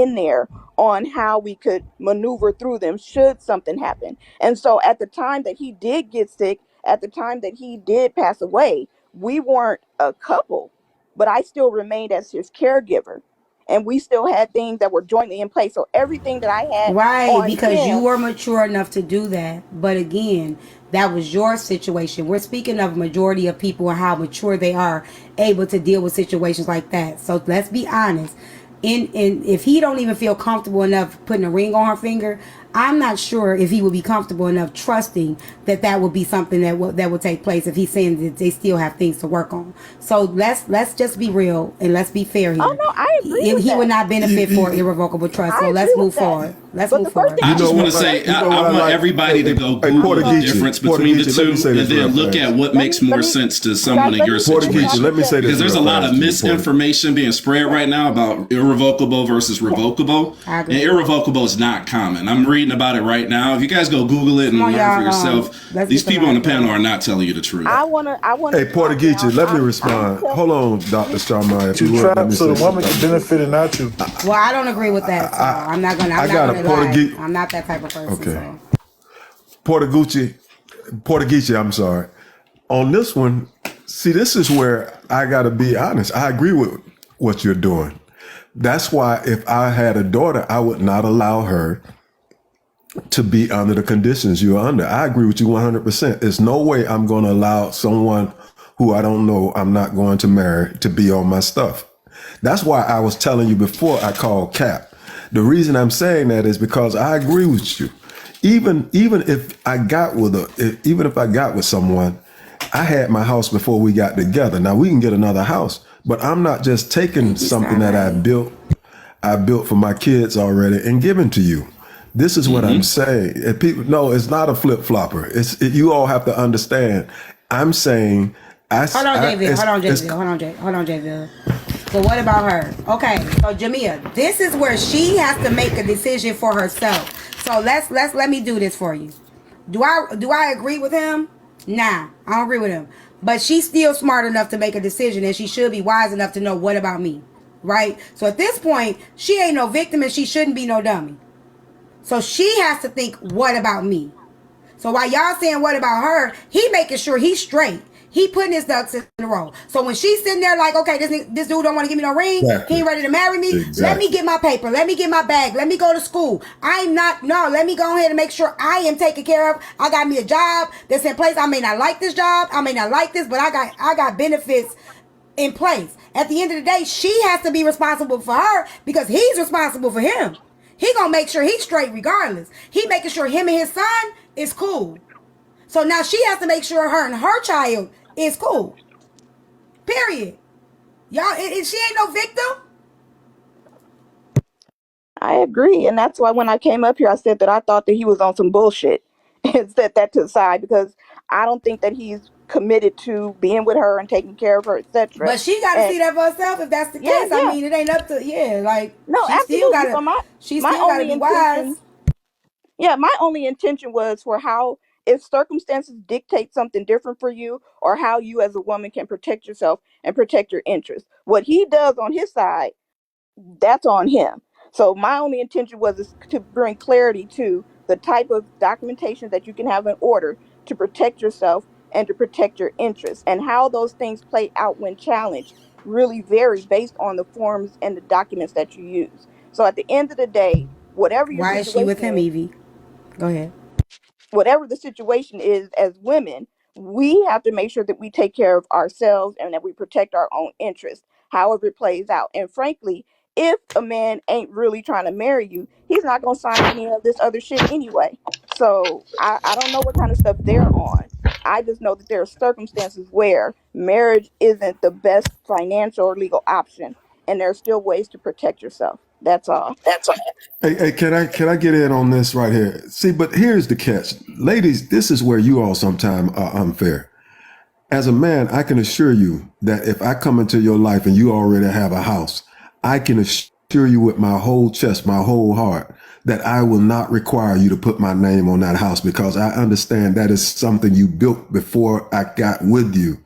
in there on how we could maneuver through them should something happen. And so at the time that he did get sick, at the time that he did pass away, we weren't a couple, but I still remained as his caregiver. And we still had things that were jointly in place. So everything that I had Right, on because you him. were mature enough to do that. But again, that was your situation. We're speaking of majority of people and how mature they are able to deal with situations like that. So let's be honest. In if he don't even feel comfortable enough putting a ring on her finger, I'm not sure if he would be comfortable enough trusting that that would be something that would take place if he's saying that they still have things to work on. So let's just be real and let's be fair Oh here. no, I agree with He would that. not benefit for irrevocable trust. So I agree let's with move that. forward. Let's But move the first forward. thing I I just need want to to say, say, I want is, everybody to go Google the Portuguese, difference between the two and then look at what makes more sense to someone in let your me finish what I situation. just said. Because there's a lot of misinformation being spread right now about irrevocable versus revocable. I And agree. irrevocable is not common. I'm reading about it right now. If you guys go Google it and Come on, learn for y'all. yourself, Let's these get people on the somebody panel going. are not telling you the truth. I wanna Hey, calm down. Portuguese, let me I'm respond. telling Hold on, Dr. Sharma, if you Two would, let me traps so say the woman can something. benefit and not you. Well, I don't agree with that. So I'm not gonna. I I'm not got a gonna lie. Portuguese. I'm not that type of person. Okay. So Portuguese, I'm sorry. On this one, see, this is where I got to be honest. I agree with what you're doing. That's why if I had a daughter, I would not allow her to be under the conditions you're under. I agree with you 100%. There's no way I'm going to allow someone who I don't know I'm not going to marry to be on my stuff. That's why I was telling you before I called cap. The reason I'm saying that is because I agree with you. Even if I got with even if I got with someone, I had my house before we got together. Now we can get another house, but I'm not just taking something that I built for my kids already and giving to you. This is what I'm saying. And people, no, it's not a flip flopper. You all have to understand. I'm saying, hold on, JV. Hold on, JV. So what about her? Okay, so Jamia, this is where she has to make a decision for herself. So let me do this for you. Do I agree with him? Nah, I don't agree with him. But she's still smart enough to make a decision, and she should be wise enough to know what about me, right? So at this point, she ain't no victim, and she shouldn't be no dummy. So she has to think, what about me? So while y'all saying what about her, he making sure he's straight. He putting his ducks in a row. So when she's sitting there like, okay, this dude don't want to give me no ring. Exactly. He ain't ready to marry me. Exactly. Let me get my paper. Let me get my bag. Let me go to school. Let me go ahead and make sure I am taken care of. I got me a job that's in place. I may not like this job. I may not like this, but I got benefits in place. At the end of the day, she has to be responsible for her because he's responsible for him. He gonna make sure he's straight regardless. He making sure him and his son is cool. So now she has to make sure her and her child is cool. Period. Y'all, she ain't no victim. I agree, and that's why when I came up here, I said that I thought that he was on some bullshit, and set that to the side because I don't think that he's committed to being with her and taking care of her, etc. But she got to And see that for herself. If that's the yeah, case, I yeah, mean, it ain't up to like no, she still absolutely. gotta, So my she my still gotta only be wise. intention, yeah, my only intention was for how if circumstances dictate something different for you, or how you as a woman can protect yourself and protect your interests. What he does on his side, that's on him. So my only intention was to bring clarity to the type of documentation that you can have in order to protect yourself and to protect your interests, and how those things play out when challenged really vary based on the forms and the documents that you use. So at the end of the day, whatever your Why is she with situation him, is, Evie? Go ahead. whatever the situation is, as women, we have to make sure that we take care of ourselves and that we protect our own interests, however it plays out. And frankly, if a man ain't really trying to marry you, he's not going to sign any of this other shit anyway. So I don't know what kind of stuff they're on. I just know that there are circumstances where marriage isn't the best financial or legal option, and there are still ways to protect yourself. That's all. Hey, can I get in on this right here? See, but here's the catch. Ladies, this is where you all sometimes are unfair. As a man, I can assure you that if I come into your life and you already have a house, I can assure you with my whole chest, my whole heart, that I will not require you to put my name on that house because I understand that is something you built before I got with you.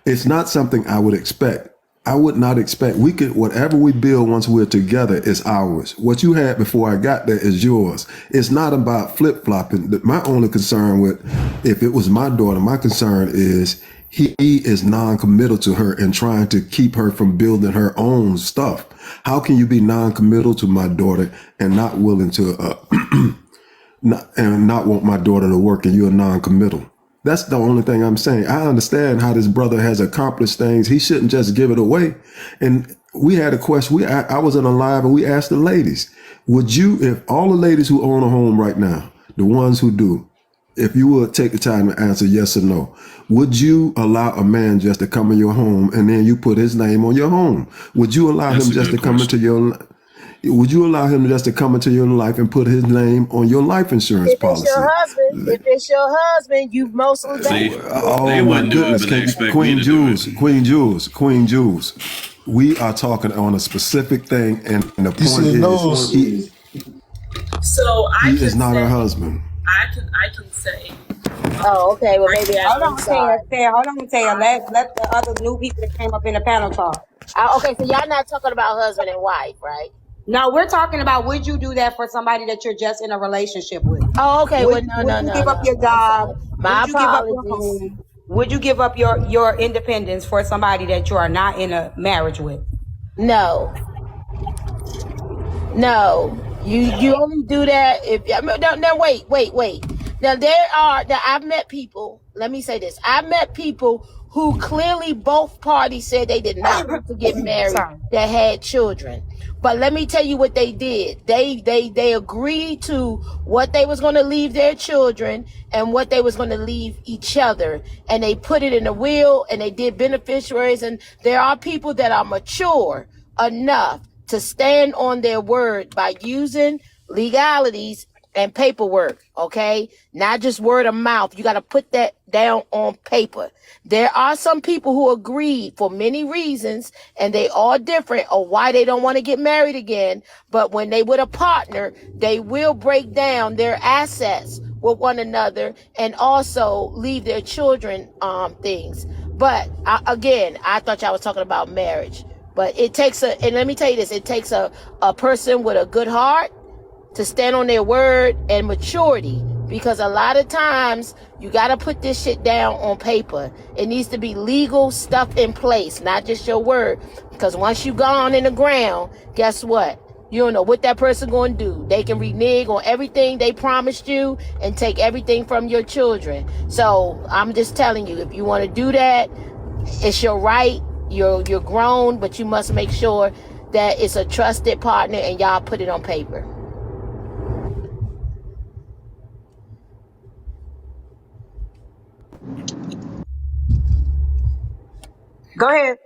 It's not something I would expect I would not expect we could whatever we build once we're together is ours. What you had before I got there is yours. It's not about flip flopping. My only concern with if it was my daughter, my concern is he is non-committal to her and trying to keep her from building her own stuff. How can you be non-committal to my daughter and not willing to not want my daughter to work and you're non-committal? That's the only thing I'm saying. I understand how this brother has accomplished things. He shouldn't just give it away. And we had a question. I was in a live and we asked the ladies, would you, if all the ladies who own a home right now, the ones who do, if you would take the time to answer yes or no, would you allow a man just to come in your home and then you put his name on your home? Would you allow That's him a just to good come question. into your would you allow him just to come into your life and put his name on your life insurance If it's your policy? husband, you mostly See, bankrupt. they Oh my wouldn't do it, goodness. but they Can expect me Queen to do Jules, it. Queen Jules, Queen Jules. We are talking on a specific thing, and the You point said no. is So I he is can not her say, husband. I can say, Oh, okay. Well, right maybe Hold I'm on, Taya. sorry. Hold on, Taya. Let the other new people that came up in the panel talk. Okay, so y'all not talking about husband and wife, right? No, we're talking about would you do that for somebody that you're just in a relationship with? Oh, okay. Well, no, Would no, you no, give up no. your I'm job? sorry. My Would you give up your apologies. home? Would you give up your independence for somebody that you are not in a marriage with? No, no. You only do that if no. Wait. Now I've met people. Let me say this. I've met people who clearly both parties said they did not want to get married Sorry. that had children. But let me tell you what they did. They agreed to what they was going to leave their children and what they was going to leave each other, and they put it in a will and they did beneficiaries. And there are people that are mature enough to stand on their word by using legalities and paperwork, okay? Not just word of mouth. You got to put that down on paper. There are some people who agree for many reasons, and they all different of why they don't want to get married again. But when they with a partner, they will break down their assets with one another and also leave their children things. But again, I thought y'all was talking about marriage. But it takes and let me tell you this, it takes a person with a good heart to stand on their word and maturity, because a lot of times you got to put this shit down on paper. It needs to be legal stuff in place, not just your word, because once you gone in the ground, guess what? You don't know what that person going to do. They can renege on everything they promised you and take everything from your children. So I'm just telling you, if you want to do that, it's your right. You're grown, but you must make sure that it's a trusted partner and y'all put it on paper. Go ahead.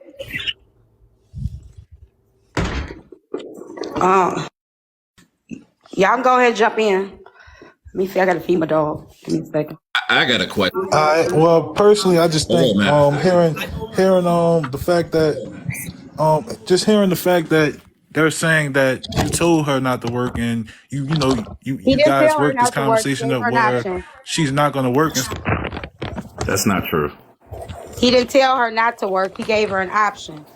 Y'all can go ahead and jump in. Let me see. I got to feed my dog. Give me a second. I got a question. Well, personally, I just Oh think man. hearing the fact that just hearing the fact that they're saying that you told her not to work and He you didn't guys tell her worked this not to work. He conversation gave up her an where option. she's not going to work and That's not true. He didn't tell her not to work. He gave her an option.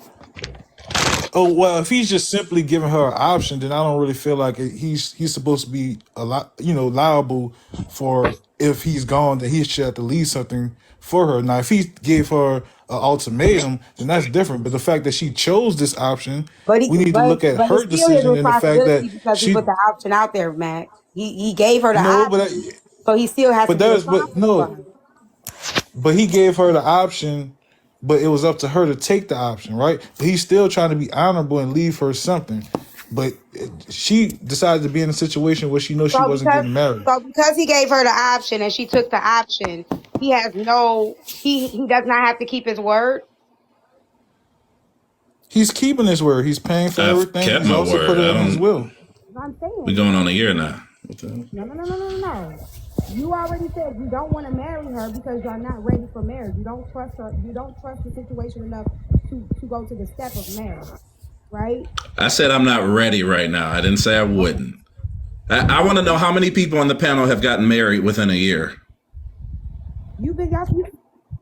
oh well, if he's just simply giving her an option, then I don't really feel like he's supposed to be a lot liable for if he's gone that he should have to leave something for her. Now, if he gave her an ultimatum, then that's different. But the fact that she chose this option, But we need to look at it's her still his decision and the fact that responsibility because he put she the option out there, Max. He gave her the no, option, so he still has to but be there's but responsible for no. her. But he gave her the option, but it was up to her to take the option, right? But he's still trying to be honorable and leave her something. But she decided to be in a situation where she knows she So wasn't because getting married. so because he gave her the option and she took the option, he does not have to keep his word. He's keeping his word. He's paying for I've everything. kept He's my also word. put it I in his don't. will. I'm We saying going on a year now. What the hell? no. You already said you don't want to marry her because you're not ready for marriage. You don't trust her. You don't trust the situation enough to go to the step of marriage, right? I said I'm not ready right now. I didn't say I wouldn't. I want to know how many people on the panel have gotten married within a year. You've been y'all.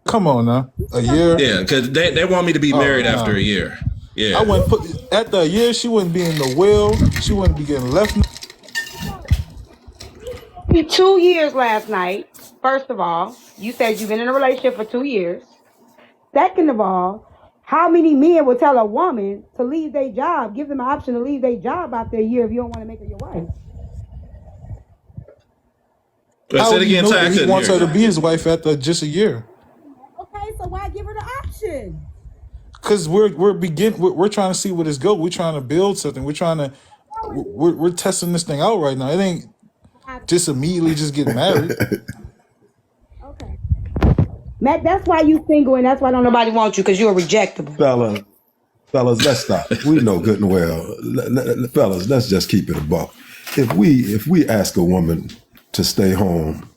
Come on now, a year? Yeah, because they want me to be Oh married after no, a year. I Yeah. wouldn't put at the year. She wouldn't be in the will. She wouldn't be getting left. 2 years last night. First of all, you said you've been in a relationship for 2 years. Second of all, how many men would tell a woman to leave their job, give them an option to leave their job after a year if you don't want to make her your wife? But How say it would he again, know Ty, I that he couldn't wants hear her to you. be his wife after just a year? Okay, so why give her the option? Because we're trying to see what is good. We're trying to build something. We're testing this thing out right now. It ain't just immediately just get married. Okay. Matt, that's why you single and that's why don't nobody want you because you're rejectable. Fellas, let's stop. We know good and well, fellas. Let's just keep it a buck. If we ask a woman to stay home,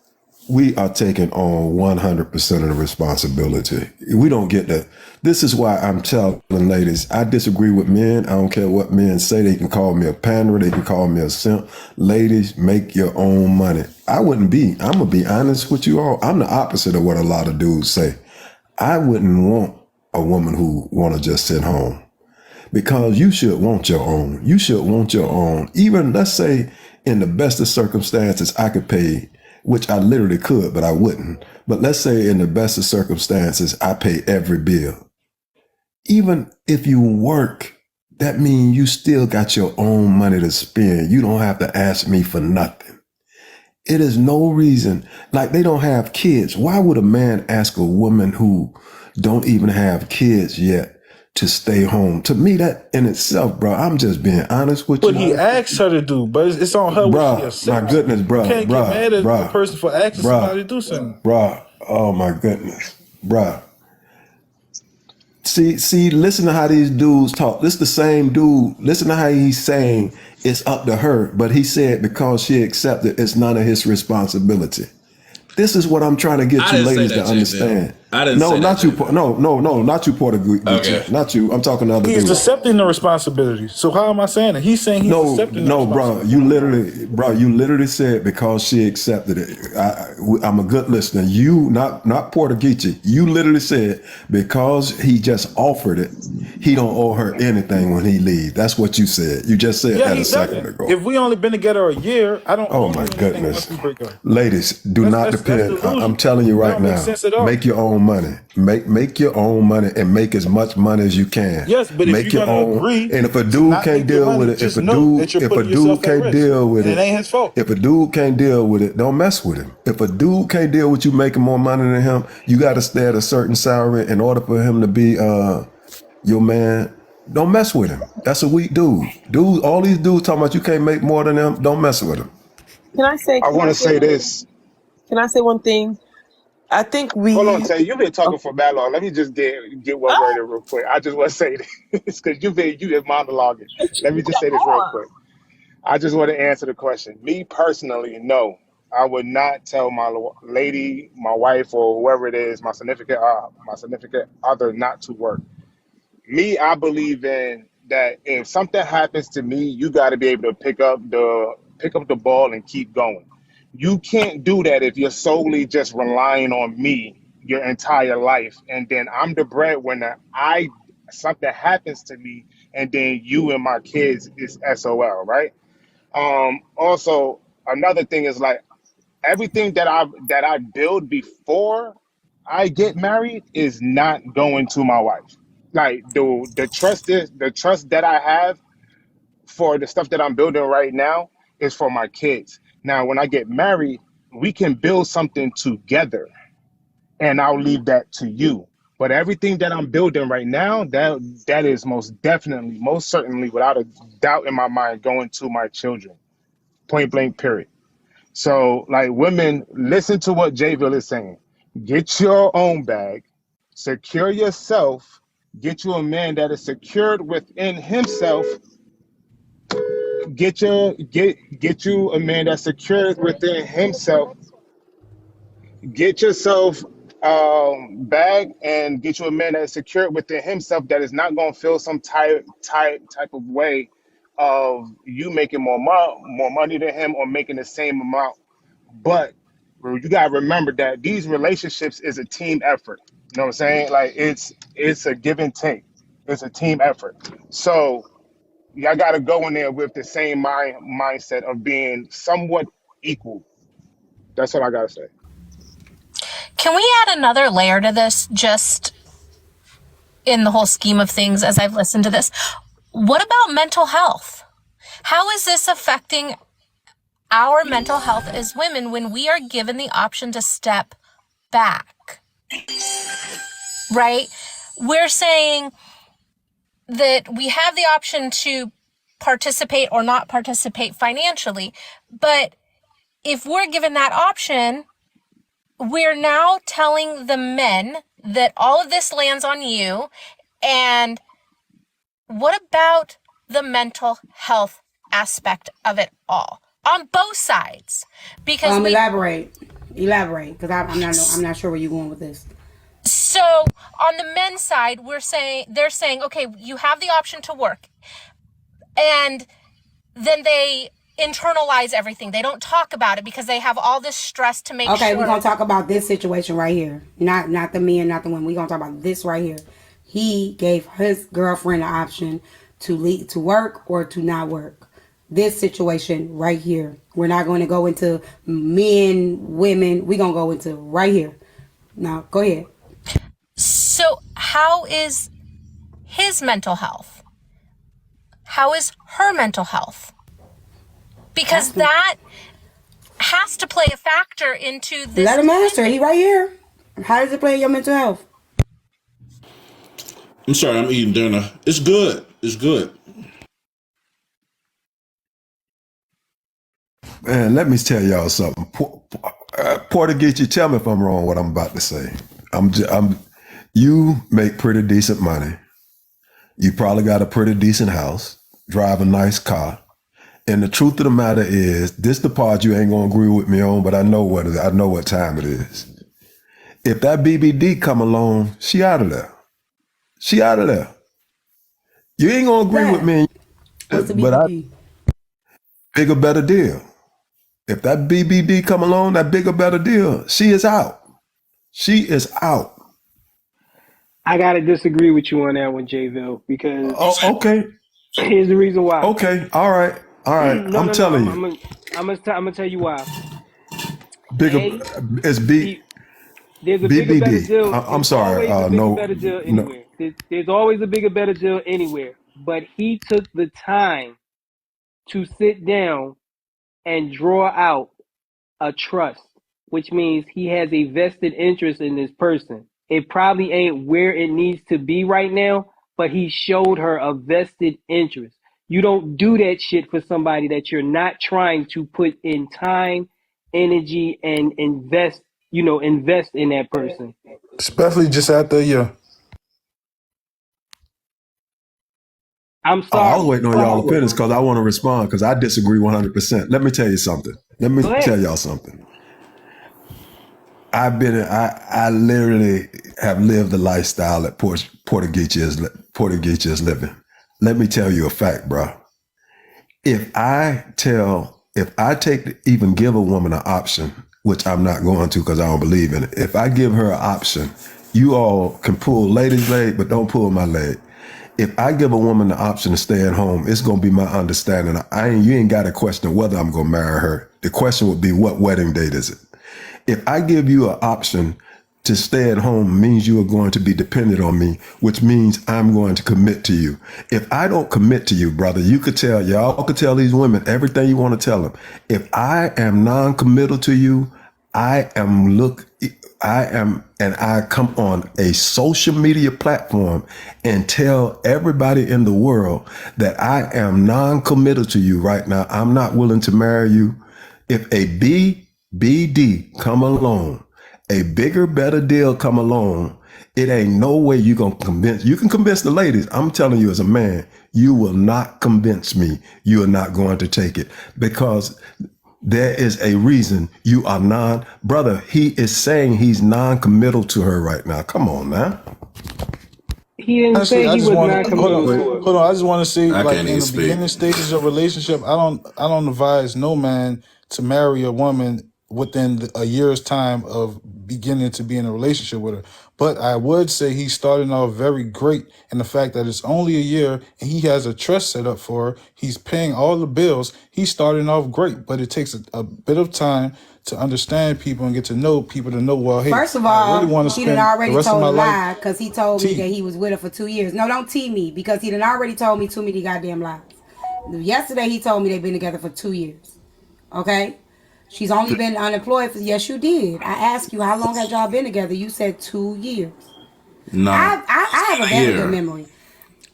we are taking on 100% of the responsibility. We don't get that. This is why I'm telling ladies, I disagree with men. I don't care what men say. They can call me a panderer. They can call me a simp. Ladies, make your own money. I'm going to be honest with you all. I'm the opposite of what a lot of dudes say. I wouldn't want a woman who want to just sit home, because you should want your own. You should want your own. Even, let's say, in the best of circumstances, I could pay, which I literally could, but I wouldn't. But let's say in the best of circumstances, I pay every bill. Even if you work, that means you still got your own money to spend. You don't have to ask me for nothing. It is no reason, like they don't have kids. Why would a man ask a woman who don't even have kids yet to stay home? To me, that in itself, bro, I'm just being honest with But he you. asked her to do, but it's on her what she Bro, my accepts. goodness, You bro, can't get bro, mad at a bro, person for asking bro, somebody to do something. bro. Oh my goodness, bro. See, listen to how these dudes talk. This the same dude. Listen to how he's saying it's up to her, but he said because she accepted, it's none of his responsibility. This is what I'm trying to get I you didn't say ladies to that, J. Bill. understand. I didn't No, say that, not you. J. Bill. No, not you, Porter Okay. Gucci. Not you. I'm talking to other He's dudes. accepting the responsibility. So how am I saying it? He's saying he's accepting the No, bro. responsibility. You literally said because she accepted it. I'm a good listener. You, not Porter Gucci. You literally said because he just offered it, he don't owe her anything when he leaves. That's what you said. You just said Yeah, that he a second doesn't. ago. If we only been together a year, I don't Oh owe you my anything once goodness. we break up. Ladies, do not That's depend. I'm delusion. telling you That right don't make now, sense at all. make your own money. Make your own money and make as much money as you can. Yes, but if Make you're your gonna own. agree And if a to dude not can't make your deal with money, it, if just a know that dude, you're if a putting yourself dude at can't risk, deal with and it it, ain't his fault. if a dude can't deal with it, don't mess with him. If a dude can't deal with you making more money than him, you got to stay at a certain salary in order for him to be your man. Don't mess with him. That's a weak dude. All these dudes talking about you can't make more than them. Don't mess with him. Can I say? I Can want I to say say one? this. Can I say one thing? I think Hold on, we. Tay. You've been talking Oh, for that long. Let me just get one word ah, in real quick. I just want to say this because you been monologuing. Let me just say come this real on. quick. I just want to answer the question. Me personally, no, I would not tell my lady, my wife, or whoever it is, my significant other, not to work. Me, I believe in that. If something happens to me, you got to be able to pick up the ball and keep going. You can't do that if you're solely just relying on me your entire life, and then I'm the breadwinner. I Something happens to me, and then you and my kids is SOL, right? Also, another thing is like everything that I build before I get married is not going to my wife. Like the trust that I have for the stuff that I'm building right now is for my kids. Now, when I get married, we can build something together, and I'll leave that to you. But everything that I'm building right now, that is most definitely, most certainly, without a doubt in my mind, going to my children. Point blank, period. So, like, women, listen to what Jayville is saying. Get your own bag, secure yourself, get you a man that is secured within himself. Get you a man that's secured within himself. Get yourself bag and get you a man that is secured within himself that is not going to feel some type of way of you making more money than him or making the same amount. But you got to remember that these relationships is a team effort. You know what I'm saying? Like it's a give and take. It's a team effort. So y'all got to go in there with the same mindset of being somewhat equal. That's all I got to say. Can we add another layer to this, just in the whole scheme of things as I've listened to this? What about mental health? How is this affecting our mental health as women when we are given the option to step back? Right? We're saying that we have the option to participate or not participate financially, but if we're given that option, we're now telling the men that all of this lands on you. And what about the mental health aspect of it all on both sides? Because elaborate, because I'm not sure where you're going with this. So on the men's side, they're saying, okay, you have the option to work, and then they internalize everything. They don't talk about it because they have all this stress to make sure. Okay, we're gonna talk about this situation right here. Not the men, not the women. We're gonna talk about this right here. He gave his girlfriend the option to leave, to work or to not work. This situation right here. We're not going to go into men, women. We're gonna go into right here. Now, go ahead. So how is his mental health? How is her mental health? Because that has to play a factor into this. Let him answer. He right here. How does it play in your mental health? I'm sorry, I'm eating dinner. It's good. It's good. Man, let me tell y'all something. Portuguese, tell me if I'm wrong what I'm about to say. You make pretty decent money. You probably got a pretty decent house, drive a nice car. And the truth of the matter is, this the part you ain't gonna agree with me on, but I know what it is. I know what time it is. If that BBD come along, she out of there. She out of there. You ain't gonna agree with me, What's the but BBD? Bigger, better deal. If that BBD come along, that bigger, better deal, she is out. She is out. I gotta disagree with you on that one, Jayville, because Okay. here's the reason why. Okay. All right. I'm telling you. I'm gonna tell you why. Bigger. It's B. There's a bigger, better BBD. deal. I'm sorry. Always a bigger, better deal No. anywhere. There's always a bigger, better deal anywhere. But he took the time to sit down and draw out a trust, which means he has a vested interest in this person. It probably ain't where it needs to be right now, but he showed her a vested interest. You don't do that shit for somebody that you're not trying to put in time, energy, and invest in that person. Especially just after a year. I'm Oh, I was sorry. waiting on y'all to finish because I want to respond because I disagree 100%. Let me tell you something. Let me tell y'all something. I literally have lived the lifestyle that Portuguese is living. Let me tell you a fact, bro. If I take to even give a woman an option, which I'm not going to because I don't believe in it. If I give her an option, you all can pull ladies' leg, but don't pull my leg. If I give a woman the option to stay at home, it's going to be my understanding. You ain't got to question whether I'm going to marry her. The question would be, what wedding date is it? If I give you an option to stay at home, means you are going to be dependent on me, which means I'm going to commit to you. If I don't commit to you, brother, y'all could tell these women everything you want to tell them. If I am non-committal to you, I come on a social media platform and tell everybody in the world that I am non-committal to you right now. I'm not willing to marry you. If a BBD come along, a bigger, better deal come along, it ain't no way you can convince the ladies. I'm telling you as a man, you will not convince me you are not going to take it because there is a reason you are brother, he is saying he's non-committal to her right now. Come on now. He didn't say he was not committal to her. Hold on, I just want to say, I like can't in even the speak. beginning stages of relationship, I don't advise no man to marry a woman within a year's time of beginning to be in a relationship with her. But I would say he's starting off very great in the fact that it's only a year and he has a trust set up for her. He's paying all the bills. He's starting off great, but it takes a bit of time to understand people and get to know people to know, well, hey, First of I really want all, to he done spend the already rest of told my a life. lie because he told me T. that he was with her for 2 years. No, don't tee me because he done already told me too many goddamn lies. Yesterday he told me they've been together for 2 years. Okay? She's only been unemployed for, yes, you did. I asked you how long had y'all been together. You said 2 years. No, I have a very good here. memory.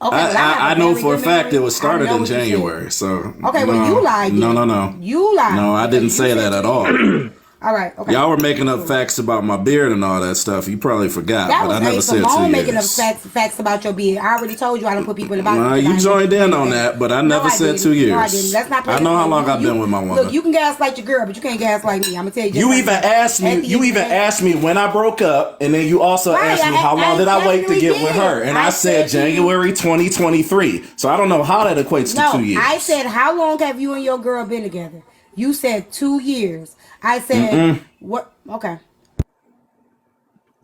Okay, well, I have I a know very for a good fact it memory. was I started know in what you said. January. So Okay, no, well, you lied. no, then. no, no. You lied. No, I didn't because you say said that at 2 all. years. All right, okay. Y'all were making up facts about my beard and all that stuff. You probably forgot, That but was I never A said 2 Simone making up years. facts about your beard. I already told you I don't put people in the box. Well, because I you ain't joined with in you. on that, but I No, never I said didn't. 2 No, I didn't. years. Let's not play I that know how game. long I've been with my Look, woman. you can gaslight your girl, but you can't gaslight me. I'm gonna tell you. Just You like even that. asked me. At the You end of even the day- asked me when I broke up, and then you also Right, asked me how long did I wait to get with her, and I said January 2023. So I don't know how that equates to 2 years. I said, how long have you and your girl been together? You said 2 years. I said, what? Okay.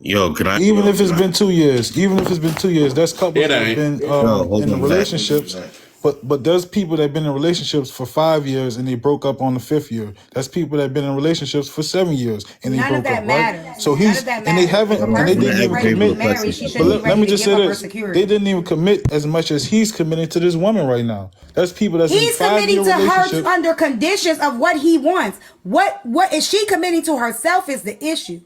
Yo, can I? Even if it's been 2 years, that's couples It that have ain't. been Yo, hold in the on, back. relationships. But there's people that have been in relationships for 5 years and they broke up on the 5th year. That's people that have been in relationships for 7 years and they None of broke that up, right? matters. So None he's of that and they matters. haven't If a and they person didn't is even ready to be commit. married, she But shouldn't be let ready me to just give say up her this: security. they didn't even commit as much as he's committing to this woman right now. That's people that's in He's 5 year committing to her relationships. under conditions of what he wants. What is she committing to herself is the issue.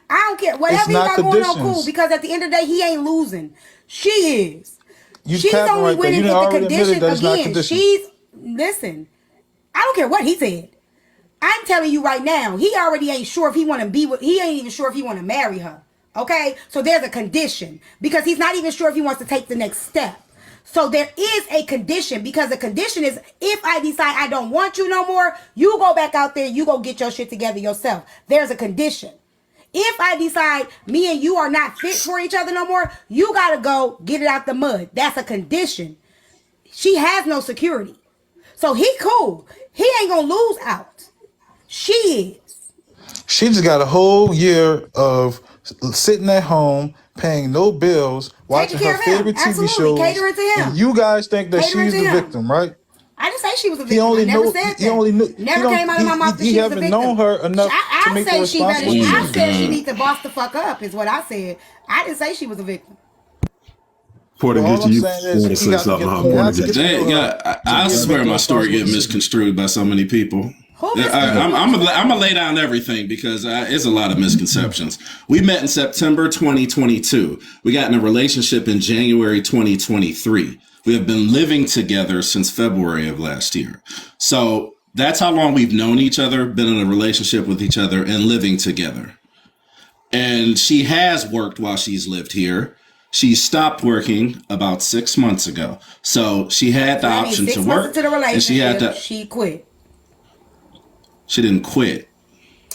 I don't care. It's Whatever he not got going on, cool. conditions. Because at the end of the day, he ain't losing. She is. You She's capping only right there. You winning done if the already admitted condition that it's not again. conditions. Listen. I don't care what he said. I'm telling you right now, he already ain't sure if he want to be with. He ain't even sure if he want to marry her. Okay, so there's a condition because he's not even sure if he wants to take the next step. So there is a condition because the condition is if I decide I don't want you no more, you go back out there, you go get your shit together yourself. There's a condition. If I decide me and you are not fit for each other no more, you gotta go get it out the mud. That's a condition. She has no security. So he cool. He ain't gonna lose out. She is. She just got a whole year of sitting at home, paying no bills, Taking watching her care of him. favorite TV Absolutely. shows, Catering to and him. you guys think that Catering she's to the him. victim, right? I didn't say she was a He victim. I only never knew. said He that. only knew. Never came out of my mouth that He she was a haven't victim. known her enough to I make a said she better. responsible I decision. said she needs to boss the fuck up. Is what I said. I didn't say she was a victim. But all Portuguese, I'm you saying is want to he say got to something, get. huh? He has to Portuguese. get to know her I to make swear a my story responsible get decision. misconstrued by so many people. Who I'm gonna lay down everything because it's a lot of misconceptions. We met in September 2022. We got in a relationship in January 2023. We have been living together since February of last year. So that's how long we've known each other, been in a relationship with each other, and living together. And she has worked while she's lived here. She stopped working about 6 months ago. So she had the I mean, option 6 to months work, into the and she had relationship, to. she quit. She didn't quit.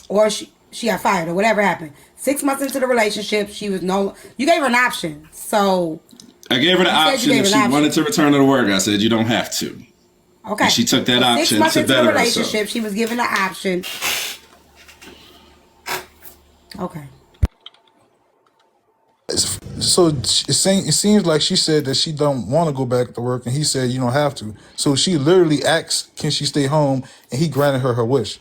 Or she got fired or whatever happened. 6 months into the relationship, she was no. You gave her an option, so I gave her the You said you option gave if an she option. wanted to return to work. I said you don't have to. okay. And she took that So option 6 months to into the better relationship, herself. she was given the option. Okay. So it seems like she said that she don't want to go back to work, and he said you don't have to. So she literally asked, "Can she stay home?" And he granted her wish.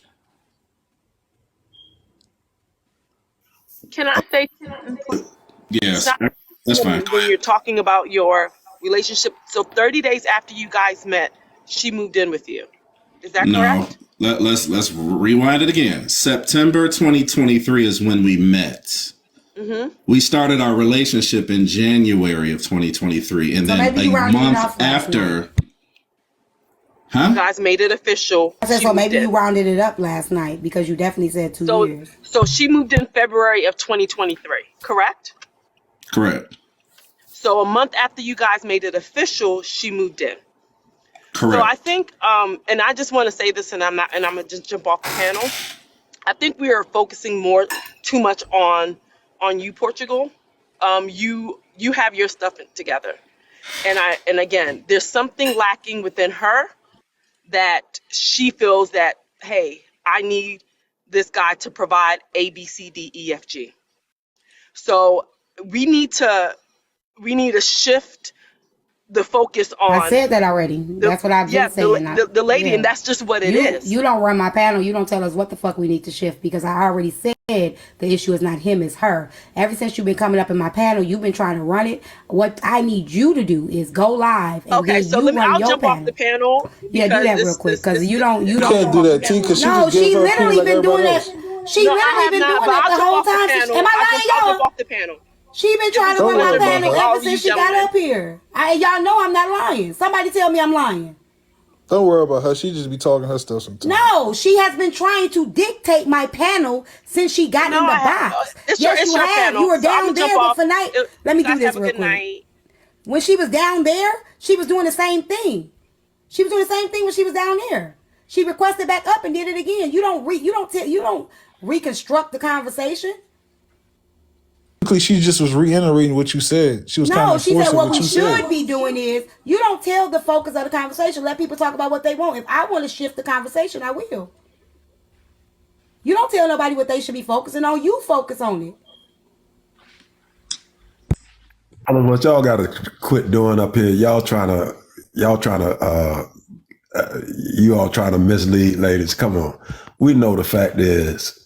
Can I say something? Can Yes, I, that's fine. Go when ahead. you're talking about your relationship, so 30 days after you guys met, she moved in with you. Is that No, correct? let's rewind it again. September 2023 is when we met. Mm-hmm. We started our relationship in January of 2023, and So then maybe a you rounded it month off last night. after, You huh? guys made it official. I said She so moved maybe in. you rounded it up last night because you definitely said 2 So, years. so she moved in February of 2023, correct? Correct. So a month after you guys made it official, she moved in. So I Correct. think, and I just want to say this, and I'm gonna just jump off the panel. I think we are focusing more too much on you, Portugal. You have your stuff together, and again, there's something lacking within her that she feels that, hey, I need this guy to provide A, B, C, D, E, F, G. So we need to shift the focus I on said that already. That's what I've been saying. the lady, and Yeah. that's just what it You is. you don't run my panel. You don't tell us what the fuck we need to shift because I already said the issue is not him, it's her. Ever since you've been coming up in my panel, you've been trying to run it. What I need you to do is go live and Okay, then so you run I'll your jump off the panel. panel Yeah, do because that real quick because you You don't. can't do that, T, because she No, just gave she her opinion literally like been doing everybody that. else. She no, I literally have been not, doing but that I'll the jump whole off the time. panel. Am I I'll jump lying, y'all? off the panel. She been If trying it's to a Don't run my worry pleasure about panel for her. all ever of you since she got gentlemen. up here. Y'all know I'm not lying. Somebody tell me I'm lying. Don't worry about her. She just be talking her stuff sometimes. No, she has been trying to dictate my panel since she got No, in the box. Yes, it's you your have. You panel, were so I'm down gonna jump there with off. Finite. Let You me do guys this have a real good quick. night. When she was down there, she was doing the same thing. She was doing the same thing when she was down there. She requested back up and did it again. You don't reconstruct the conversation. She just was reiterating what you said. She was kind of No, she said enforcing what what we you said. should be doing is you don't tell the focus of the conversation. Let people talk about what they want. If I want to shift the conversation, I will. You don't tell nobody what they should be focusing on. You focus on it. I mean, what y'all got to quit doing up here. Y'all trying to, you all trying to mislead ladies. Come on. We know the fact is,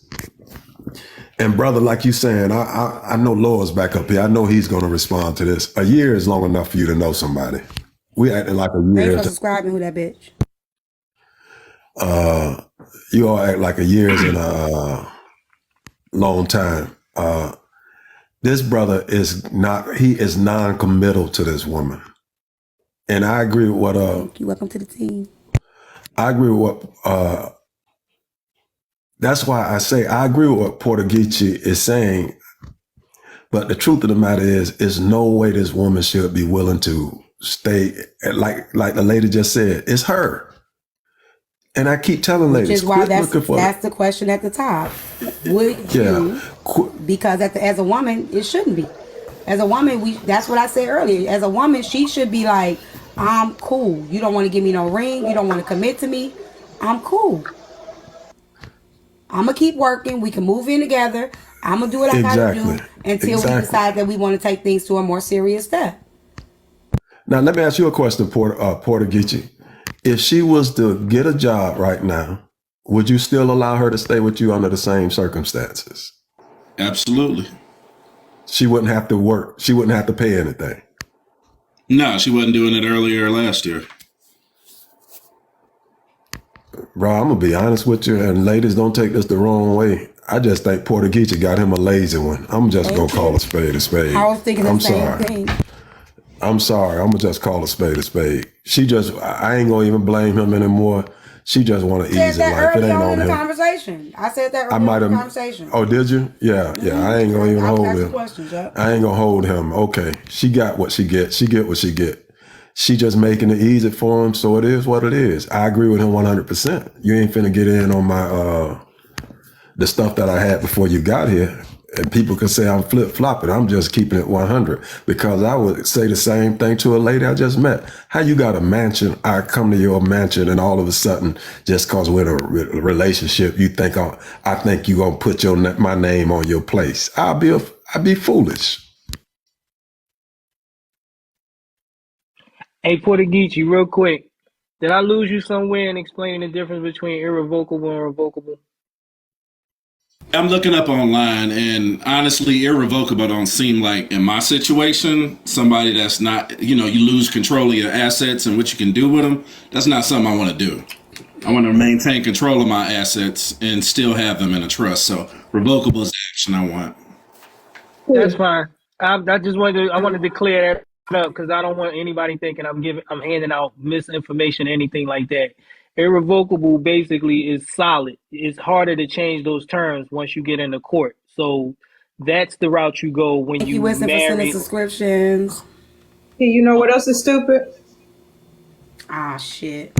and brother, like you saying, I know Laura's back up here. I know he's going to respond to this. A year is long enough for you to know somebody. We acting like a Thanks year. for subscribing. Who that bitch? You all act like a year is in a long time. This brother is not. He is non-committal to this woman, and I agree with what. Thank you. Welcome to the team. I agree with what. That's why I say I agree with what Portuguese is saying. But the truth of the matter is, no way this woman should be willing to stay. Like the lady just said, it's her. And I keep telling Which ladies, is why quit looking for that's the question at the top. Would you? Because as a woman, it shouldn't be. As a woman, that's what I said earlier. As a woman, she should be like, I'm cool. You don't want to give me no ring. You don't want to commit to me. I'm cool. I'm going to keep working. We can move in together. I'm going to do what I got to do until we decide that we want to take things to a more serious step. Now, let me ask you a question, Portuguese. If she was to get a job right now, would you still allow her to stay with you under the same circumstances? Absolutely. She wouldn't have to work. She wouldn't have to pay anything. No, she wasn't doing it earlier last year. Bro, I'm going to be honest with you, and ladies, don't take this the wrong way. I just think Portuguese got him a lazy one. I'm just going to call a spade a spade. I was thinking the same thing. I'm sorry. I'm going to just call a spade a spade. I ain't going to even blame him anymore. She just want to ease it life. It ain't on him. Conversation. I said that earlier in the conversation. Oh, did you? Yeah. I ain't going to even hold him. I ain't going to hold him. Okay. She got what she get. She get what she get. She just making it easy for him. So it is what it is. I agree with him 100%. You ain't finna get in on my, the stuff that I had before you got here. And people can say I'm flip-flopping. I'm just keeping it 100 because I would say the same thing to a lady I just met. How you got a mansion? I come to your mansion and all of a sudden, just because we're in a relationship, you think I think you gonna put my name on your place. I'd be foolish. Hey, Portuguese, real quick. Did I lose you somewhere in explaining the difference between irrevocable and revocable? I'm looking up online, and honestly, irrevocable don't seem like, in my situation, somebody that's not, you lose control of your assets and what you can do with them. That's not something I want to do. I want to maintain control of my assets and still have them in a trust. So revocable is the action I want. That's fine. I wanted to clear that up because I don't want anybody thinking I'm handing out misinformation, anything like that. Irrevocable basically is solid. It's harder to change those terms once you get into court. So that's the route you go when Thank you you, Winston, for sending marry. subscriptions. You know what else is stupid? Ah, shit.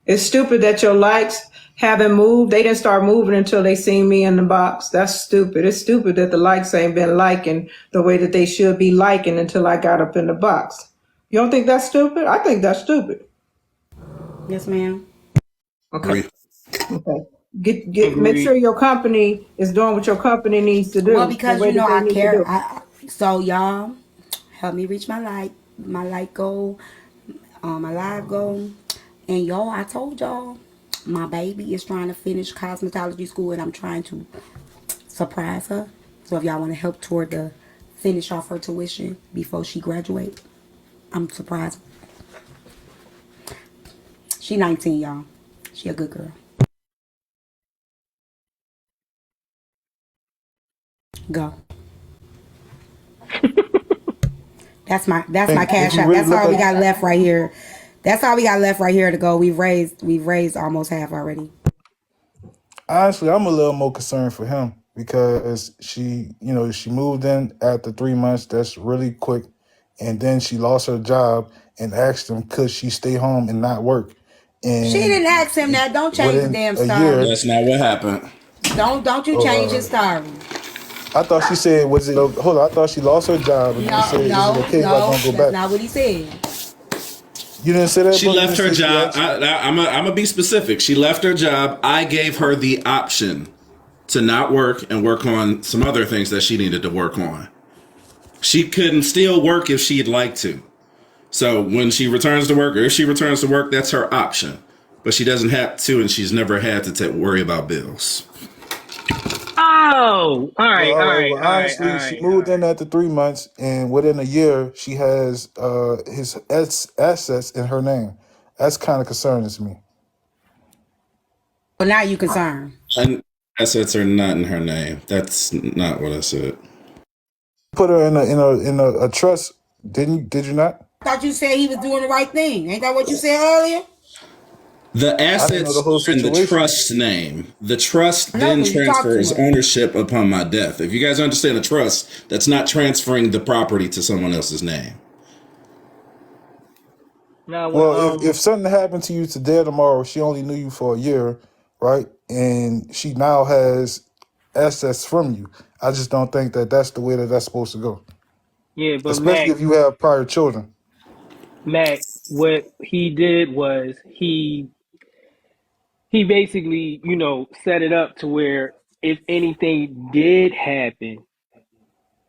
It's stupid that your likes haven't moved. They didn't start moving until they seen me in the box. That's stupid. It's stupid that the likes ain't been liking the way that they should be liking until I got up in the box. You don't think that's stupid? I think that's stupid. Yes, ma'am. Okay. Okay. Make Agreed. sure your company is doing what your company needs to Well, do, the because way you that know they I need to care. do. So y'all help me reach my light goal, my live goal. And y'all, I told y'all, my baby is trying to finish cosmetology school, and I'm trying to surprise her. So if y'all want to help toward the finish off her tuition before she graduate, I'm surprised. She 19, y'all. She a good girl. Go. That's my And if cash you out. really That's look all we at, got left right here. That's all we got left right here to go. We've raised almost half already. honestly, I'm a little more concerned for him because she moved in after 3 months. That's really quick, and then she lost her job and asked him could she stay home and not work, She and didn't ask him that. Don't change the within damn a year, story. That's not what happened. Don't you change his story. I thought she said, "Was it hold on?" I thought she lost her job and then No, said, "Is it no, okay if I no. don't go That's back?" not what he said. You didn't say that, She bro. You left didn't her say she job. asked you. I'm gonna be specific. She left her job. I gave her the option to not work and work on some other things that she needed to work on. She couldn't still work if she'd like to. So when she returns to work, or if she returns to work, that's her option. But she doesn't have to, and she's never had to worry about bills. Oh, all Well, right, all all right. right, Well, all right, all honestly, she right, all moved in right. after 3 months, and within a year, she has his assets in her name. That's kind of concerning to me. But now you concerned. And assets are not in her name. That's not what I said. Put her in a trust. Did you not? Thought you said he was doing the right thing. Ain't that what you said earlier? The I didn't know the assets whole are in the situation. trust's name. The trust No, then because you talk too transfers much. ownership upon my death. If you guys understand a trust, that's not transferring the property to someone else's name. Now, when Well, if something happened to you today or tomorrow, she only knew you for a year, right? And she now has assets from you. I just don't think that that's the way that that's supposed to go, yeah, but especially Mac, if you have prior children. Mac, what he did was he basically, set it up to where if anything did happen,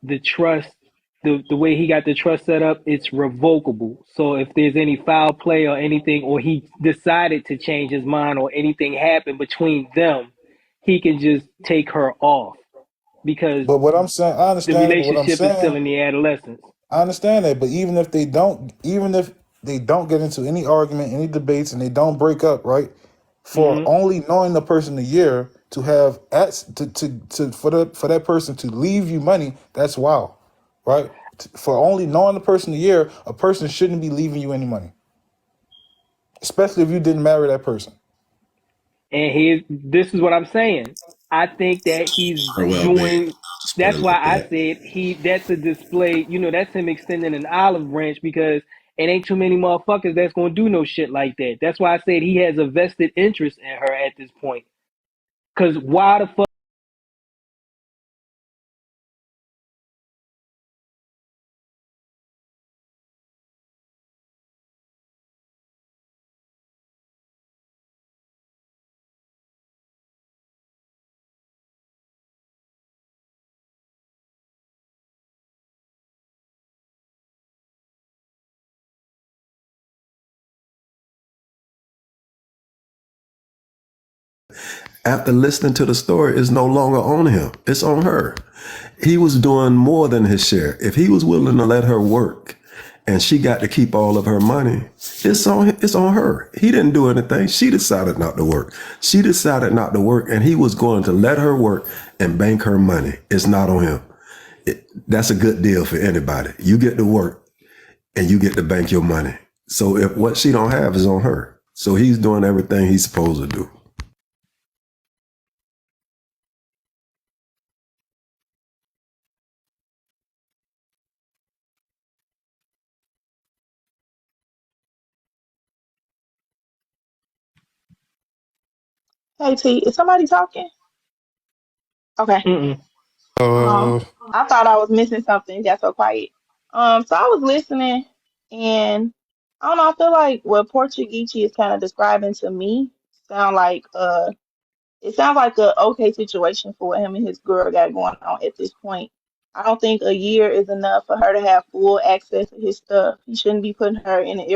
the trust, the way he got the trust set up, it's revocable. So if there's any foul play or anything, or he decided to change his mind or anything happened between them, he can just take her off because But what I'm saying, I the understand it. But what I'm relationship is still saying, in the adolescence. I understand that. But even if they don't get into any argument, any debates, and they don't break up, right? For Hmm. only knowing the person a year to have for that person to leave you money, that's wild, right? For only knowing the person a year, a person shouldn't be leaving you any money, especially if you didn't marry that person. And this is what I'm saying. I think that he's Her well-being. doing. Just put it That's why like I that. said that's a display. That's him extending an olive branch because it ain't too many motherfuckers that's gonna do no shit like that. That's why I said he has a vested interest in her at this point. Cause why the fuck? After listening to the story, it's no longer on him. It's on her. He was doing more than his share. If he was willing to let her work and she got to keep all of her money, it's on her. He didn't do anything. She decided not to work. She decided not to work and he was going to let her work and bank her money. It's not on him. That's a good deal for anybody. You get to work and you get to bank your money. So if what she don't have is on her. So he's doing everything he's supposed to do. Hey T, is somebody talking? Okay. Mm-mm. Uh, I thought I was missing something. It got so quiet. So I was listening, and I don't know. I feel like what Portuguese is kind of describing to me sound like it sounds like a okay situation for what him and his girl got going on at this point. I don't think a year is enough for her to have full access to his stuff. He shouldn't be putting her in an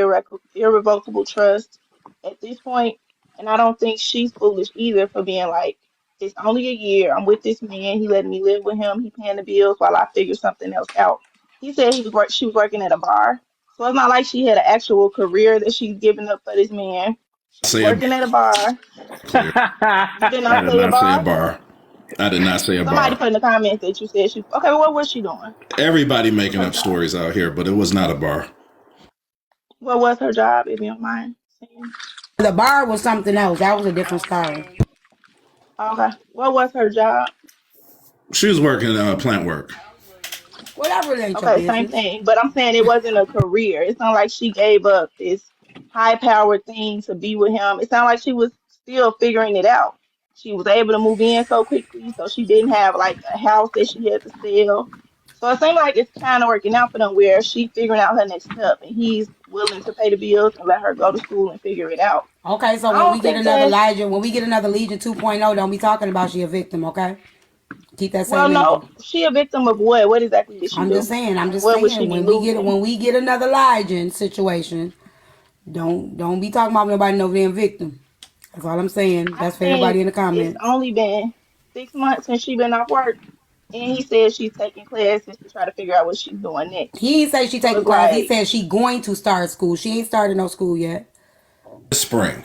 irrevocable trust at this point. And I don't think she's foolish either for being like, it's only a year. I'm with this man. He letting me live with him. He paying the bills while I figure something else out. He said she was working at a bar. So it's not like she had an actual career that she's giving up for this man. She was Say a working at a bar. clear. You did I not did say a not say a bar? bar. I did not say a Somebody bar. put in the comments that you said she. Okay, well, what was she doing? Everybody What was making her up job? stories out here, but it was not a bar. What was her job, if you don't mind saying? The bar was something else. That was a different story. Okay, what was her job? She was working plant work. Whatever, it ain't your Okay, same business. thing. But I'm saying it wasn't a career. It's not like she gave up this high powered thing to be with him. It sounded like she was still figuring it out. She was able to move in so quickly, so she didn't have like a house that she had to sell. So it seemed like it's kind of working out for them where she figuring out her next step and he's willing to pay the bills and let her go to school and figure it out. Okay, so I when we don't get think another that's Legion, when we get another Legion 2.0, don't be talking about she a victim, okay? Keep that well, same no, energy. she a victim of what? What exactly did she do? I'm Like, just what would she saying, be when losing? we get another Legion situation, don't be talking about nobody no damn victim. That's all I'm saying. I That's for think everybody in the it's comments. only been 6 months since she been off work, and he said she's taking classes to try to figure out what she's doing next. He ain't say she So taking it's class. He like, said she going to start school. She ain't started no school yet. This spring.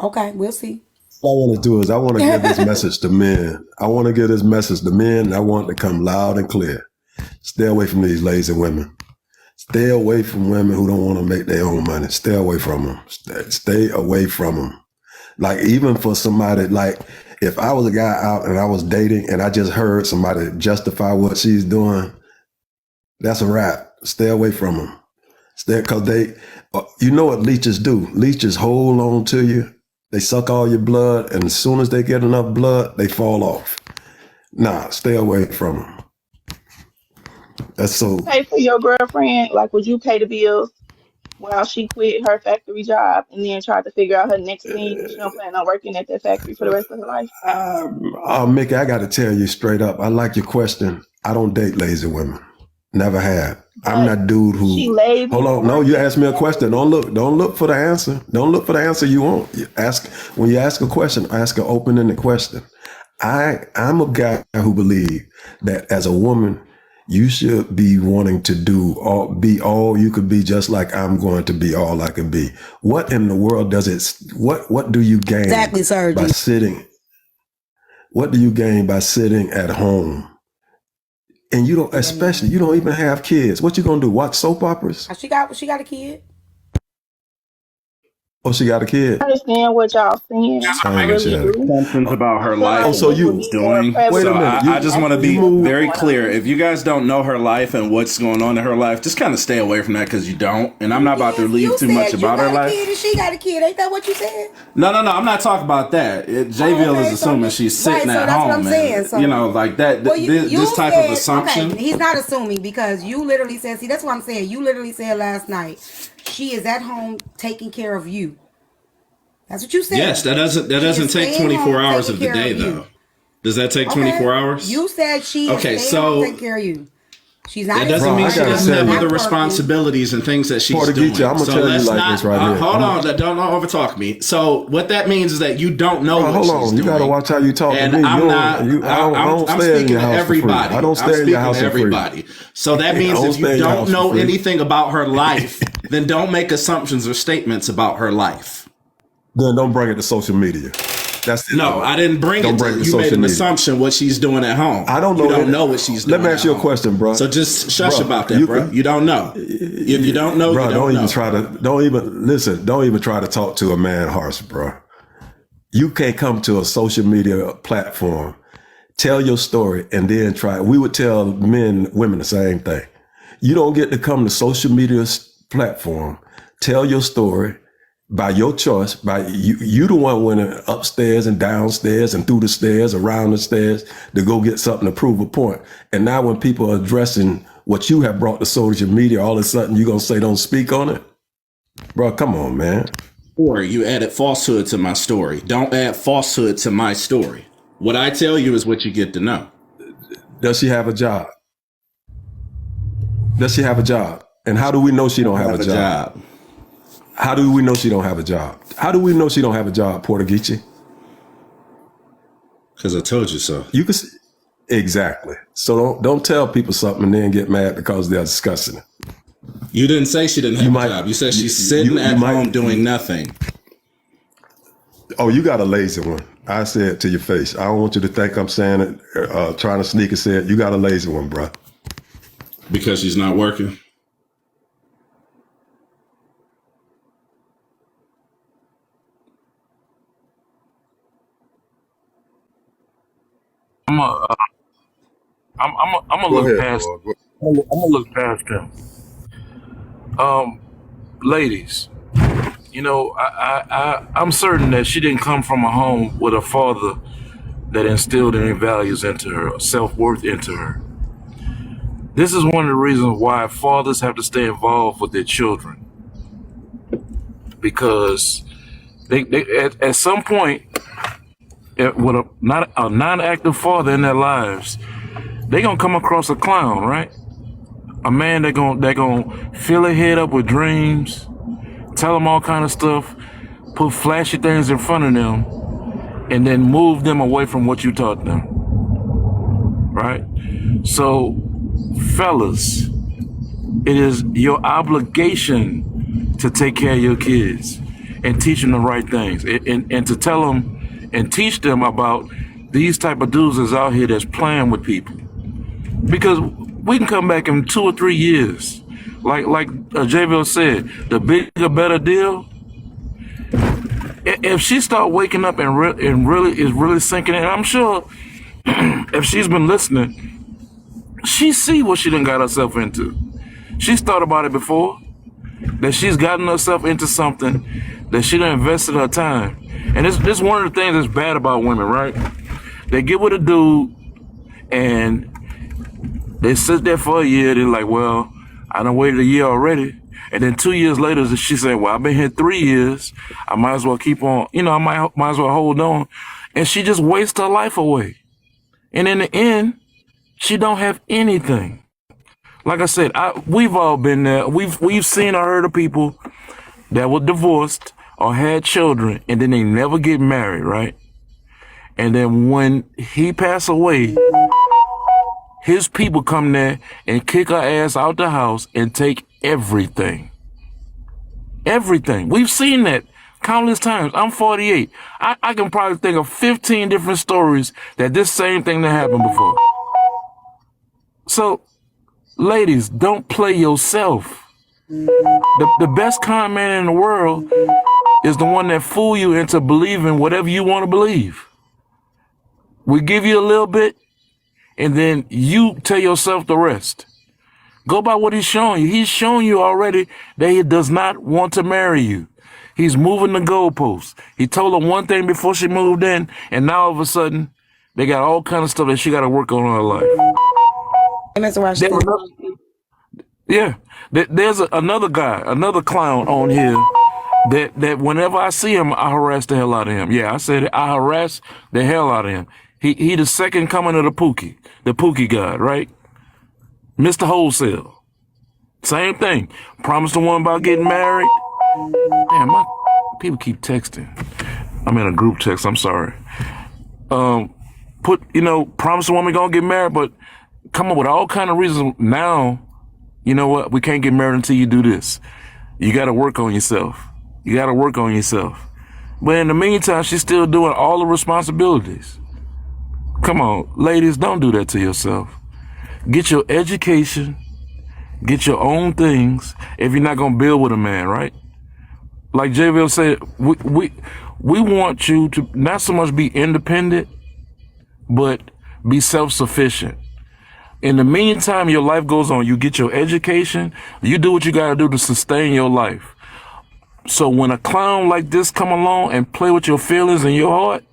Okay, we'll see. What I want to do is I want to give this message to men. I want to give this message to men, and I want it to come loud and clear. Stay away from these lazy women. Stay away from women who don't want to make their own money. Stay away from them. Stay away from them. Like, even for somebody, like, if I was a guy out and I was dating and I just heard somebody justify what she's doing, that's a wrap. Stay away from them. Stay, because you know what leeches do? Leeches hold on to you. They suck all your blood, and as soon as they get enough blood, they fall off. Nah, stay away from them. That's so. pay for your girlfriend. Like, would you pay the bills while she quit her factory job and then try to figure out her next thing because she don't plan on working at that factory for the rest of her life? Mickey, I got to tell you straight up. I like your question. I don't date lazy women. Never have. I'm But that dude she who. lazy Hold for on. No, you working at asked the me a question. factory. Don't look for the answer. Don't look for the answer you want. You ask when you ask a question. Ask an open-ended question. I'm a guy who believe that as a woman, you should be wanting to be all you could be, just like I'm going to be all I can be. What in the world does it? What do you gain Exactly, Sir by G. sitting? What do you gain by sitting at home? And you don't, especially you don't even have kids. What you gonna do? Watch soap operas? She got a kid. Oh, she got a I kid. understand what y'all saying. I I ain't gonna really share it. do. Assumptions about I her feel life Oh, like and so what it would she's be you more doing. wait a So prevalent minute. if I she just want to actually be knew what was very going clear. on. If you guys don't know her life and what's going on in her life, just kind of stay away from that because you don't. And I'm not about to leave You too much said you about her got a life. kid and she got a kid. Ain't that what you said? No. I'm not talking about that. J-Ville is Okay, so assuming she's sitting so at that's what I'm home saying. and, So, like that. well, you This type of said, assumption. okay, he's not assuming because you literally said, see, that's what I'm saying. You literally said last night, she is at home taking care of you. That's what you Yes, said. that She doesn't is take staying 24 home hours taking of the care day of though. you. Does that take Okay. 24 hours? You said she is Okay, staying home so taking care of you. She's not that at doesn't Bro, mean I she school right gotta now. doesn't She's tell have you, other not working. responsibilities and things that she's Portuguese, doing. I'm gonna So tell you let's like not this right here. hold on. Don't overtalk me. So what that means is that you don't know Bro, what hold she's on. You gotta doing. watch how you talk to And me. You I'm don't. not. I don't I'm stay in speaking your to house for free. everybody. I don't I'm stay in your speaking house to for free. everybody. So that I means don't if you stay in your don't house for know free. anything about her life, then don't make assumptions or statements about her life. Then don't bring it to social media. That's it. No, I didn't bring Don't it bring to it to you. Made social an media. assumption what she's doing at home. I don't know. You don't know what she's doing. Let me ask at you a home. question, bro. So just shush Bro, about that, you bro. can, You don't know. If you don't know, bro, you don't know. don't even listen. Don't even try to talk to a man harsh, bro. You can't come to a social media platform, tell your story, and then try. We would tell men, women the same thing. You don't get to come to social media platform, tell your story by your choice. By you the one went upstairs and downstairs and through the stairs, around the stairs to go get something to prove a point. And now when people are addressing what you have brought to social media, all of a sudden you're gonna say don't speak on it, bro. Come on, man. story. You added falsehood to my story. Don't add falsehood to my story. What I tell you is what you get to know. Does she have a job? Does she have a job? And how do we know she don't have a job? How do we know she don't have a job? How do we know she don't have a job, Portuguese? Because I told you so. You can exactly. So don't tell people something and then get mad because they're discussing it. You didn't say she didn't have a job. You said she's sitting at home doing nothing. Oh, you got a lazy one. I said it to your face. I don't want you to think I'm saying it, trying to sneak and say it. You got a lazy one, bro. Because she's not working? I'm gonna look past. I'm gonna look past them. Ladies, you know, I'm certain that she didn't come from a home with a father that instilled any values into her, self-worth into her. This is one of the reasons why fathers have to stay involved with their children, because they at some point, with a non-active father in their lives, they gonna come across a clown, right? A man that gonna fill their head up with dreams, tell them all kind of stuff, put flashy things in front of them, and then move them away from what you taught them, right? So, fellas, it is your obligation to take care of your kids and teach them the right things, and to tell them and teach them about these type of dudes that's out here that's playing with people. Because we can come back in 2 or 3 years, like JVille said, the bigger, better deal. If she start waking up and really is really sinking in, I'm sure if she's been listening, she see what she done got herself into. She's thought about it before, that she's gotten herself into something that she done invested her time. And this one of the things that's bad about women, right? They get with a dude and they sit there for a year. They're like, well, I done waited a year already. And then 2 years later, she said, well, I've been here 3 years. I might as well keep on, I might as well hold on. And she just wastes her life away. And in the end, she don't have anything. Like I said, we've all been there. We've seen or heard of people that were divorced or had children, and then they never get married, right? And then when he passed away, his people come there and kick her ass out the house and take everything. Everything. We've seen that countless times. I'm 48. I can probably think of 15 different stories that this same thing that happened before. So, ladies, don't play yourself. The best con man in the world is the one that fool you into believing whatever you want to believe. We give you a little bit, and then you tell yourself the rest. Go by what he's showing you. He's showing you already that he does not want to marry you. He's moving the goalposts. He told her one thing before she moved in, and now all of a sudden, they got all kind of stuff that she got to work on in her life. There's another guy, another clown on here that whenever I see him, I harass the hell out of him. Yeah, I said it. I harass the hell out of him. He the second coming of the Pookie God, right? Mr. Wholesale. Same thing. Promised the one about getting married. Damn, my people keep texting. I'm in a group text. I'm sorry. Promised the woman gonna get married, but come up with all kind of reasons. Now, you know what? We can't get married until you do this. You got to work on yourself. But in the meantime, she's still doing all the responsibilities. Come on, ladies, don't do that to yourself. Get your education, get your own things if you're not going to build with a man, right? Like JVille said, we want you to not so much be independent, but be self-sufficient. In the meantime, your life goes on. You get your education. You do what you got to do to sustain your life. So when a clown like this come along and play with your feelings and your heart,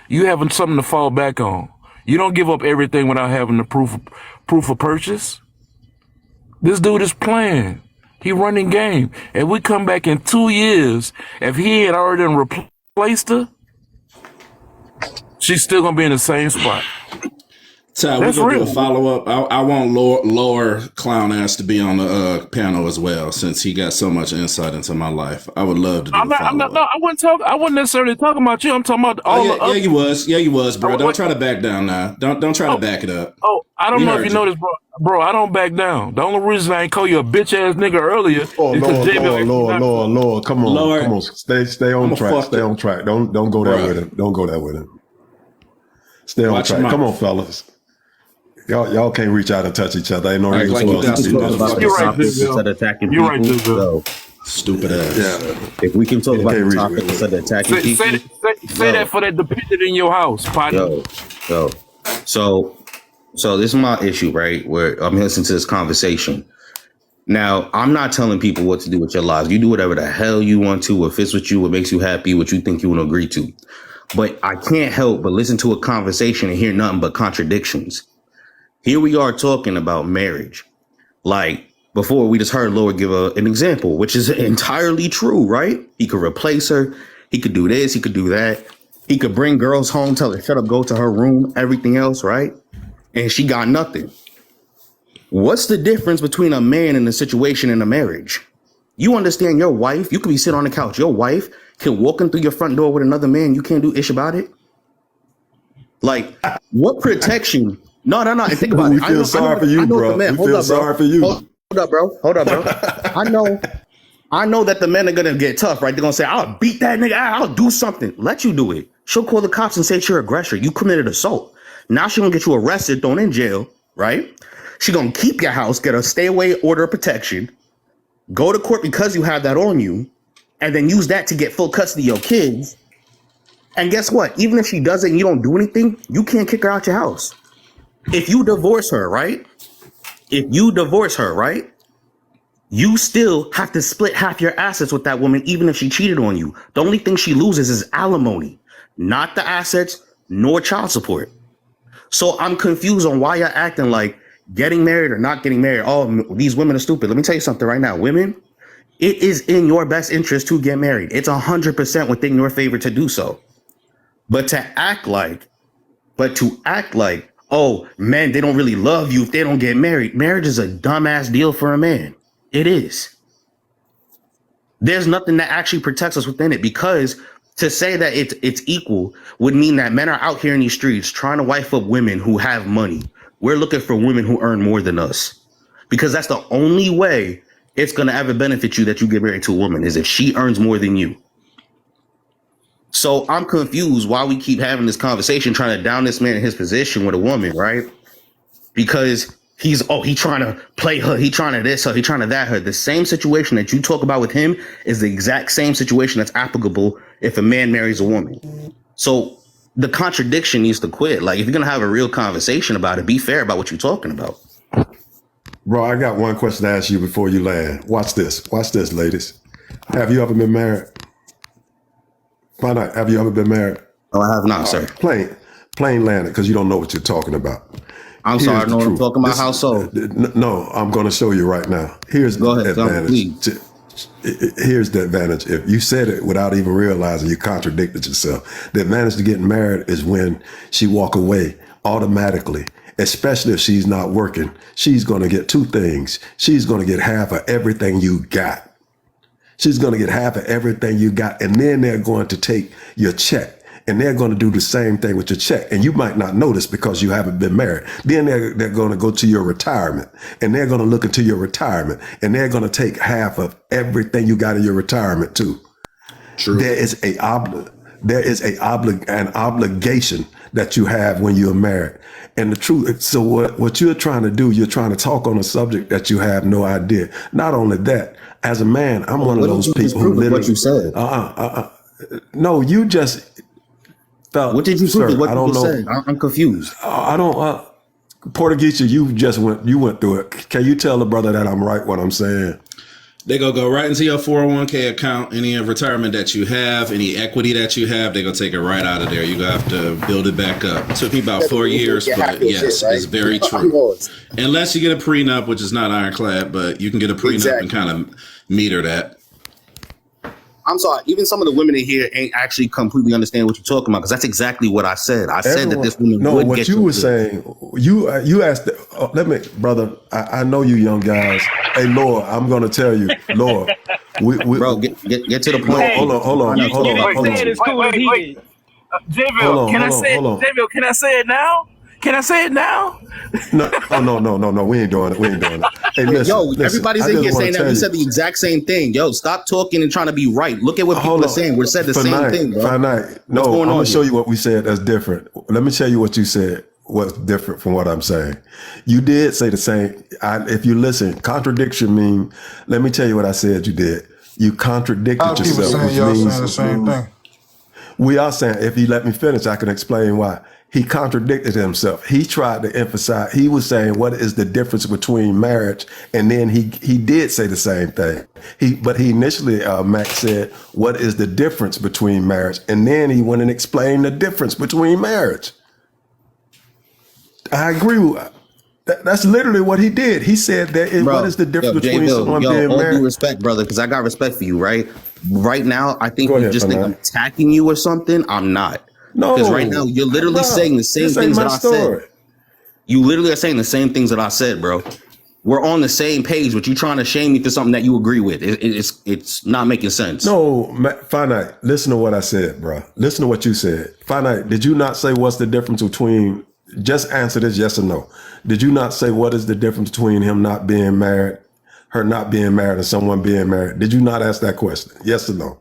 you having something to fall back on. You don't give up everything without having the proof of purchase. This dude is playing. He running game. If we come back in 2 years, if he ain't already done replaced her, she's still gonna be in the same spot. Ty, we That's gonna do a real. follow up. I want lower clown ass to be on the panel as well, since he got so much insight into my life. I would love to do a I'm not. follow No, up. I wasn't necessarily talking about you. I'm talking about Oh all yeah, the other. yeah, you was, bro. Don't Wait, try to back down now. Don't try to oh, back it up. I don't We know if you heard you. know this, bro. Bro, I don't back down. The only reason I ain't call you a bitch ass nigga earlier Oh is because Lord, J Bill Lord, asked me Lord, not to. Lord, Lord. Come Lord, on. Stay I'm on a track. fuck Stay it, on track. Don't go there with bruh. him. Don't go there with him. Stay on Watch your track. Come on, mouth. fellas. Y'all can't reach out and touch each other. Ain't no Act reason like for you Well, if us we to got can do some talk that. about the You're right, motherfucking J topic Bill. instead of attacking You're right, people, J Bill. yo, stupid ass. Yeah, if we can talk you about can't the reach. topic instead of attacking people, Say that yo, for that dependent in your house, partner. yo, yo. So, so this is my issue, right? Where I'm listening to this conversation. Now, I'm not telling people what to do with your lives. You do whatever the hell you want to, what fits with you, what makes you happy, what you think you want to agree to. But I can't help but listen to a conversation and hear nothing but contradictions. Here we are talking about marriage. Like before, we just heard Lord give an example, which is entirely true, right? He could replace her. He could do this. He could do that. He could bring girls home, tell her, shut up, go to her room, everything else, right? And she got nothing. What's the difference between a man and a situation in a marriage? You understand your wife, you could be sitting on the couch. Your wife can walk in through your front door with another man. You can't do ish about it. Like, what protection? No. And think about it. We feel sorry for I you, know what the bro. man. We Hold feel up, bro. sorry for you. Hold up, bro. I know that the men are gonna get tough, right? They're gonna say, "I'll beat that nigga. I'll do something." Let you do it. She'll call the cops and say you're an aggressor. You committed assault. Now she's gonna get you arrested, thrown in jail, right? She gonna keep your house, get a stay away order of protection, go to court because you have that on you, and then use that to get full custody of your kids. And guess what? Even if she does it and you don't do anything, you can't kick her out your house. If you divorce her, right? You still have to split half your assets with that woman, even if she cheated on you. The only thing she loses is alimony, not the assets nor child support. So I'm confused on why you're acting like getting married or not getting married. Oh, these women are stupid. Let me tell you something right now. Women, it is in your best interest to get married. It's 100% within your favor to do so. But to act like, oh, men, they don't really love you if they don't get married. Marriage is a dumbass deal for a man. It is. There's nothing that actually protects us within it, because to say that it's equal would mean that men are out here in these streets trying to wife up women who have money. We're looking for women who earn more than us, because that's the only way it's going to ever benefit you that you get married to a woman, is if she earns more than you. So I'm confused why we keep having this conversation trying to down this man in his position with a woman, right? Because he trying to play her, he trying to this her, he trying to that her. The same situation that you talk about with him is the exact same situation that's applicable if a man marries a woman. So the contradiction needs to quit. Like, if you're gonna have a real conversation about it, be fair about what you're talking about. Bro, I got one question to ask you before you land. Watch this, ladies. Have you ever been married? Find out. Have you ever been married? No, I have not, All sir. right, plain landed, because you don't know what you're talking about. I'm sorry, I don't know what I'm talking about. How so? No, I'm going to show you right now. Here's Go the ahead, advantage. please. Here's the advantage. If you said it without even realizing, you contradicted yourself. The advantage to getting married is when she walk away automatically, especially if she's not working. She's going to get two things. She's going to get half of everything you got. She's going to get half of everything you got, and then they're going to take your check. And they're going to do the same thing with your check. And you might not notice because you haven't been married. Then they're going to go to your retirement, and they're going to look into your retirement, and they're going to take half of everything you got in your retirement too. True. There is an obligation that you have when you're married. And the truth, so what you're trying to do, you're trying to talk on a subject that you have no idea. Not only that, as a man, I'm one of those people who literally, what you said. No, you just felt. What did you prove? What I don't know. said? I'm confused. I don't. Portuguese, you went through it. Can you tell the brother that I'm right what I'm saying? They go right into your 401k account. Any retirement that you have, any equity that you have, they go take it right out of there. You gonna have to build it back up. It took me about 4 years, but yes, it's very true. Unless you get a prenup, which is not ironclad, but you can get a prenup and kind of meter that. I'm sorry, even some of the women in here ain't actually completely understand what you're talking about, because that's exactly what I said. I said that this woman would what get you you were good. saying, you asked, let me, brother, I know you young guys. Hey, Lord, I'm going to tell you, Lord, bro, get to the point. Lord, hold on. You ain't saying as cool as he is. JVille, can I say it? JVille, can I say it now? Can I say it now? No. We ain't doing it. Hey, listen. Everybody's in here saying that. We said the exact same thing. Yo, stop talking and trying to be right. Look at what people are saying. We said the same thing, bro. Finite. No, I'm going to show you what we said that's different. Let me tell you what you said, what's different from what I'm saying. You did say the same. If you listen, contradiction mean, let me tell you what I said you did. You contradicted yourself, saying y'all saying the same thing. We are saying, if you let me finish, I can explain why. He contradicted himself. He tried to emphasize, he was saying, what is the difference between marriage? And then he did say the same thing. But he initially, Max said, what is the difference between marriage? And then he went and explained the difference between marriage. I agree with that's literally what he did. He said that what is the difference between someone being married? All due respect, brother, because I got respect for you, right? Right now, I think you just think I'm attacking you or something. I'm not. No. Because right now, you're literally saying the same things that I said. You literally are saying the same things that I said, bro. We're on the same page, but you're trying to shame me for something that you agree with. It's not making sense. No, Finite, listen to what I said, bro. Listen to what you said. Finite, did you not say what's the difference between, just answer this yes or no. Did you not say what is the difference between him not being married, her not being married, and someone being married? Did you not ask that question? Yes or no?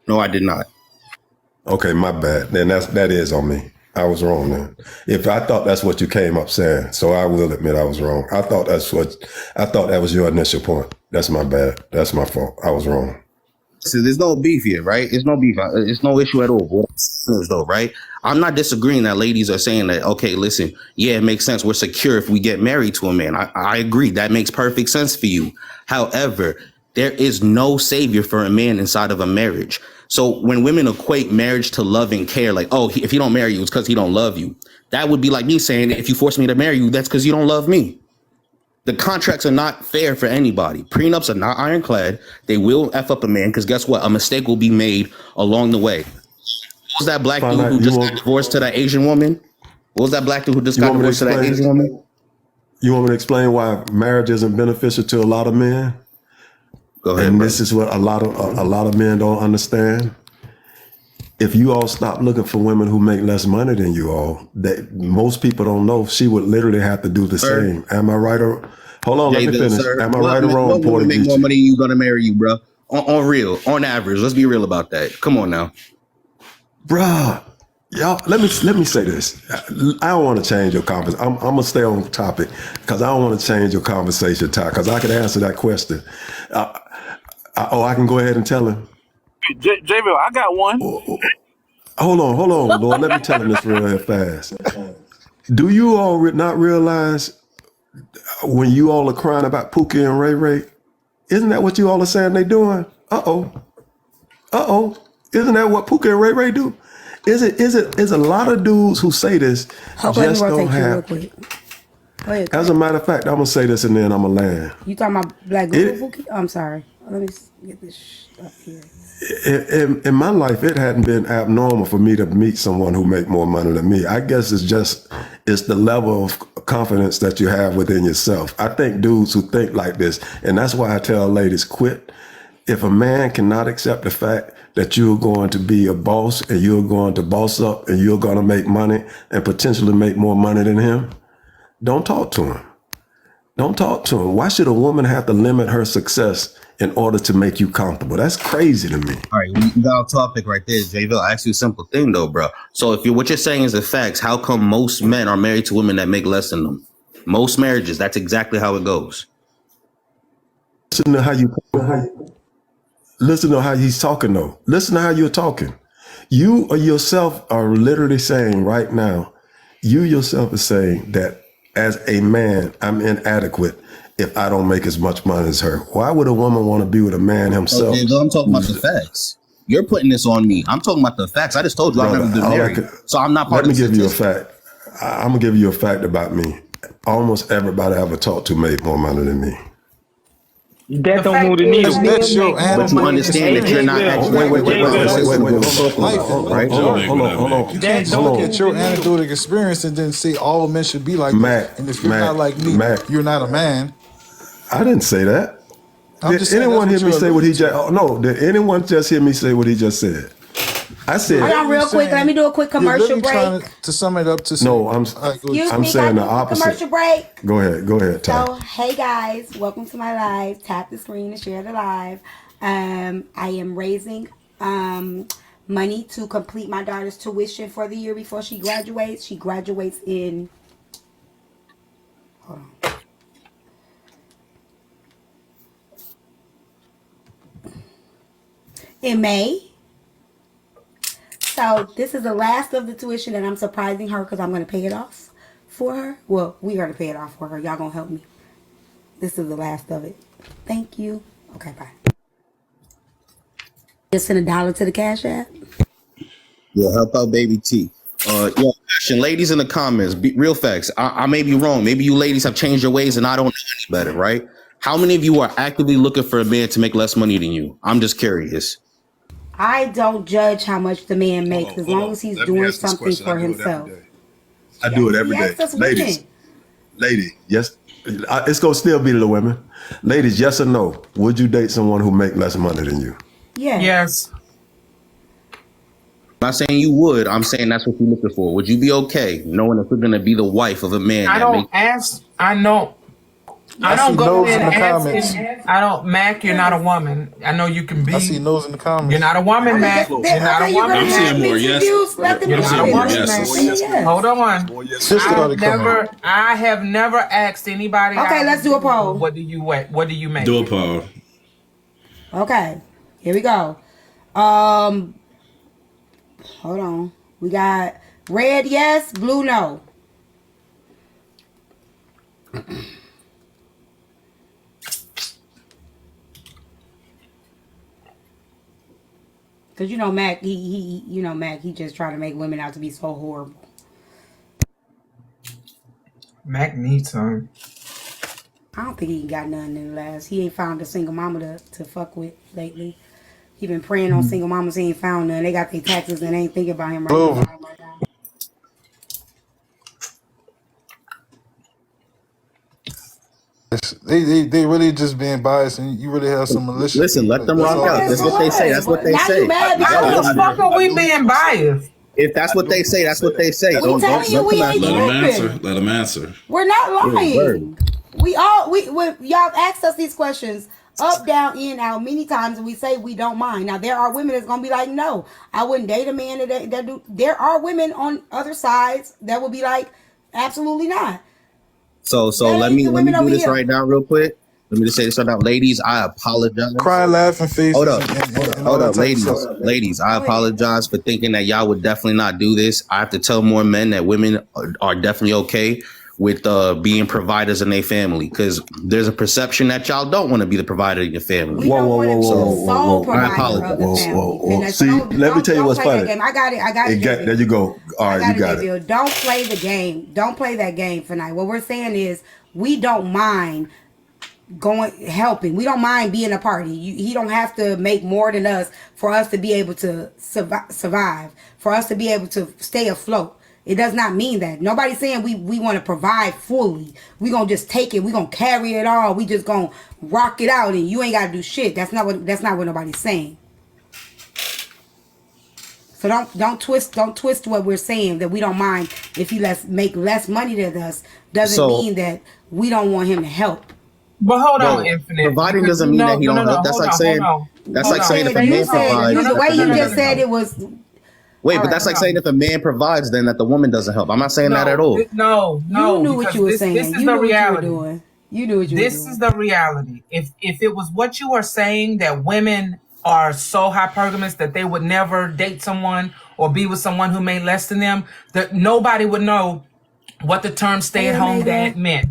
No, I did not. Okay, my bad. Then that is on me. I was wrong then. If I thought that's what you came up saying, so I will admit I was wrong. I thought that was your initial point. That's my bad. That's my fault. I was wrong. So there's no beef here, right? There's no beef. It's no issue at all. Though, right? I'm not disagreeing that ladies are saying that, okay, listen, yeah, it makes sense. We're secure if we get married to a man. I agree. That makes perfect sense for you. However, there is no savior for a man inside of a marriage. So when women equate marriage to love and care, like, oh, if he don't marry you, it's because he don't love you. That would be like me saying, if you force me to marry you, that's because you don't love me. The contracts are not fair for anybody. Prenups are not ironclad. They will F up a man because guess what? A mistake will be made along the way. What was that black dude who just got divorced to that Asian woman? What was that black dude who just got divorced to that Asian woman? You want me to explain why marriage isn't beneficial to a lot of men? Go ahead. And bro. This is what a lot of men don't understand. If you all stop looking for women who make less money than you all, that most people don't know, she would literally have to do the same. Am I right or hold on? Let me finish. Am I right or wrong? What woman make more money than you gonna marry you, bro? On real, on average. Let's be real about that. Come on now, bruh. Y'all, let me say this. I don't want to change your conversation. I'm gonna stay on topic because I don't want to change your conversation, Ty. Because I could answer that question. I can go ahead and tell him. JVille, I got one. Hold on, Lord. Let me tell him this real fast. Do you all not realize when you all are crying about Pookie and Ray Ray? Isn't that what you all are saying they doing? Uh-oh. Isn't that what Pookie and Ray Ray do? Is a lot of dudes who say this just don't have. As a matter of fact, I'm gonna say this and then I'm gonna land. You talking about Black Google Pookie? I'm sorry. Let me get this stuff here. In my life, it hadn't been abnormal for me to meet someone who make more money than me. I guess it's the level of confidence that you have within yourself. I think dudes who think like this, and that's why I tell ladies, quit. If a man cannot accept the fact that you're going to be a boss and you're going to boss up and you're going to make money and potentially make more money than him, don't talk to him. Don't talk to him. Why should a woman have to limit her success in order to make you comfortable? That's crazy to me. All right, we got a topic right there, JVille. I ask you a simple thing though, bro. So if what you're saying is the facts, how come most men are married to women that make less than them? Most marriages, that's exactly how it goes. Listen to how he's talking though. Listen to how you're talking. You or yourself are literally saying right now, you yourself are saying that as a man, I'm inadequate if I don't make as much money as her? Why would a woman want to be with a man himself? Okay, I'm talking about the facts. You're putting this on me. I'm talking about the facts. I just told you I've never been married, so I'm not part of the Let me give you a statistic. fact. I'm gonna give you a fact about me. Almost everybody I ever talked to made more money than me. That don't move the needle. That's your But you anecdotal understand that Hey, you're experience. not J-Bill. actually Wait. talking about, right? You can't just look at your anecdotal experience and then say all men should be like Mac, that. And if you're not like me, you're not a man. I didn't say that. Did anyone hear me say what he just? Oh, no, did anyone just hear me say what he just said? I said. Hold on, real quick. Let me do a quick commercial break. Trying to sum it up to say, No, I'm saying the opposite. Commercial break. Go ahead, Ty. So, hey guys, welcome to my live. Tap the screen to share the live. I am raising money to complete my daughter's tuition for the year before she graduates. She graduates in. Hold on. In May. So this is the last of the tuition, and I'm surprising her because I'm going to pay it off for her. Well, we are to pay it off for her. Y'all going to help me. This is the last of it. Thank you. Okay, bye. Just send $1 to the Cash App. Yeah, help out baby T. Question, ladies in the comments, real facts. I may be wrong. Maybe you ladies have changed your ways and I don't know any better, right? How many of you are actively looking for a man to make less money than you? I'm just curious. I don't judge how much the man makes as long as he's doing something for himself. I do it every day. Ladies, yes, it's gonna still be the women. Ladies, yes or no? Would you date someone who make less money than you? Yes. I'm not saying you would. I'm saying that's what you're looking for. Would you be okay knowing that you're going to be the wife of a man? I don't ask. I know. I don't go in and ask. I don't. Mac, you're not a woman. I know you can be. I see no's in the comments. You're not a woman, Mac. You're not a woman. I'm seeing more yes. You're not a woman, Mac. Hold on. I have never asked anybody. Okay, let's do a poll. What do you make? Do a poll. Okay, here we go. Hold on. We got red yes, blue no. Cause Mac, he just trying to make women out to be so horrible. Mac needs some. I don't think he got nothing in the last. He ain't found a single mama to fuck with lately. He been praying on single mamas. He ain't found none. They got their taxes and ain't thinking about him right now. They really just being biased, and you really have some malicious. Listen, let them rock out. That's what they say. That's what they say. How the fuck are we being biased? If that's what they say, that's what they say. Don't Let them answer. We're not lying. Y'all asked us these questions up, down, in, out many times, and we say we don't mind. Now there are women that's gonna be like, no, I wouldn't date a man that do. There are women on other sides that will be like, absolutely not. So let me do this right now real quick. Let me just say this right now. Ladies, I apologize. Cry, laughing faces. Hold up, ladies. I apologize for thinking that y'all would definitely not do this. I have to tell more men that women are definitely okay with being providers in their family, because there's a perception that y'all don't want to be the provider in your family. Whoa. I apologize. See, let me tell you what's funny. I got it. There you go. All right, you got it. Don't play the game. Don't play that game for night. What we're saying is we don't mind helping. We don't mind being a party. He don't have to make more than us for us to be able to survive, for us to be able to stay afloat. It does not mean that. Nobody's saying we want to provide fully. We gonna just take it. We gonna carry it all. We just gonna rock it out, and you ain't gotta do shit. That's not what nobody's saying. So don't twist what we're saying, that we don't mind if he make less money than us. Doesn't mean that we don't want him to help. But hold on, Infinite. Providing doesn't mean that he don't help. That's like saying if a man provides. The way you just said it was. Wait, but that's like saying if a man provides, then that the woman doesn't help. I'm not saying that at all. No. You knew what you were saying. This is the reality. You knew what you were doing. This is the reality. If it was what you are saying, that women are so hypergamous that they would never date someone or be with someone who made less than them, that nobody would know what the term stay-at-home dad meant.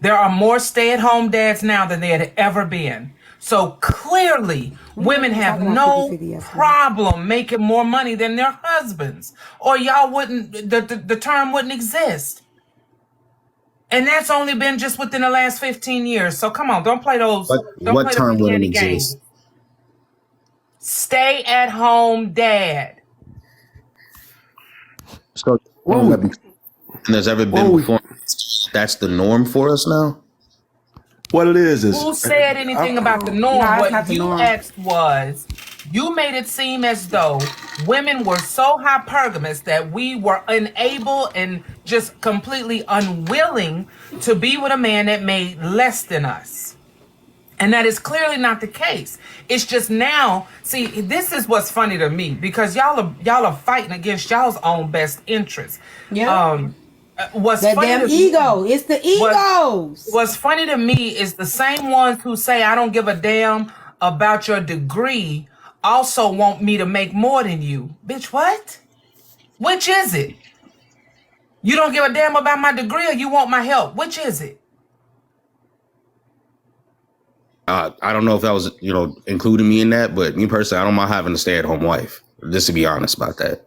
There are more stay-at-home dads now than there had ever been. So clearly, women have no problem making more money than their husbands, or y'all wouldn't, the term wouldn't exist. And that's only been just within the last 15 years. So come on, don't play those, don't What play the term penny wouldn't ante games. exist? Stay-at-home dad. So Whoa. there's ever been Whoa. before. That's the norm for us now. What it is Who said anything about the norm? Nah, that's not What the you norm. asked was, you made it seem as though women were so hypergamous that we were unable and just completely unwilling to be with a man that made less than us. And that is clearly not the case. It's just now, see, this is what's funny to me, because y'all are fighting against y'all's own best interests. Yeah. What's That funny damn to me- ego. It's the egos. What's funny to me is the same ones who say I don't give a damn about your degree also want me to make more than you. Bitch, what? Which is it? You don't give a damn about my degree or you want my help? Which is it? I don't know if that was, including me in that, but me personally, I don't mind having a stay-at-home wife. Just to be honest about that.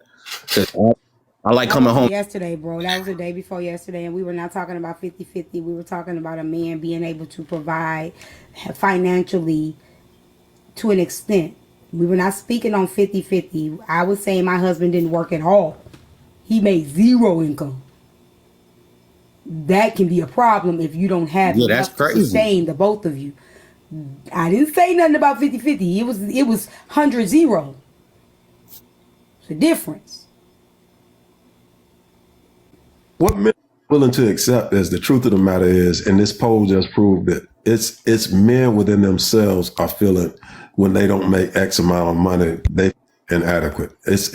I like coming home. Yesterday, bro. That was the day before yesterday, and we were not talking about 50-50. We were talking about a man being able to provide financially to an extent. We were not speaking on 50-50. I was saying my husband didn't work at all. He made zero income. That can be a problem if you don't have enough to sustain the both of you. I didn't say nothing about 50-50. It was 100-0. It's a difference. What men are willing to accept is the truth of the matter is, and this poll just proved it, it's men within themselves are feeling when they don't make X amount of money, they inadequate. It's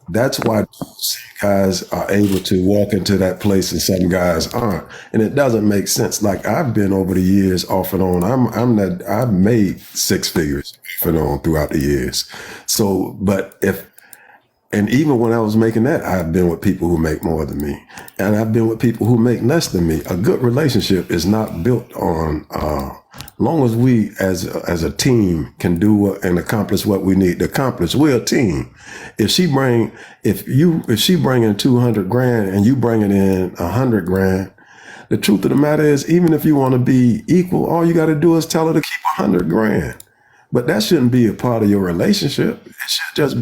that's why guys are able to walk into that place and some guys aren't. And it doesn't make sense. Like I've been over the years off and on. I've made six figures off and on throughout the years. So, and even when I was making that, I've been with people who make more than me. And I've been with people who make less than me. A good relationship is not built on, long as we as a team can do and accomplish what we need to accomplish. We're a team. If she bringing $200,000 and you bringing in $100,000, the truth of the matter is, even if you want to be equal, all you got to do is tell her to keep $100,000. But that shouldn't be a part of your relationship. It should just.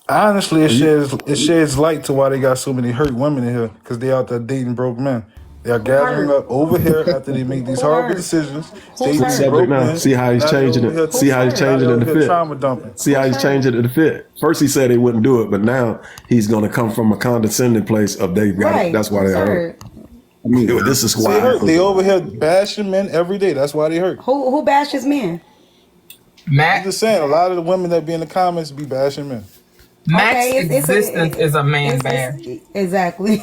Honestly, it sheds light to why they got so many hurt women in here, because they out there dating broke men. They are gathering up over here after they make these horrible decisions. Dating broke men. See how he's changing it. See how he's changing it to fit. Trauma dumping. See how he's changing it to fit. First he said he wouldn't do it, but now he's going to come from a condescending place of they got it. That's why they hurt. I mean, this is why they hurt. They over here bashing men every day. That's why they hurt. Who bashes men? I'm just saying, a lot of the women that be in the comments be bashing men. Mac's existence is a man bash. Exactly.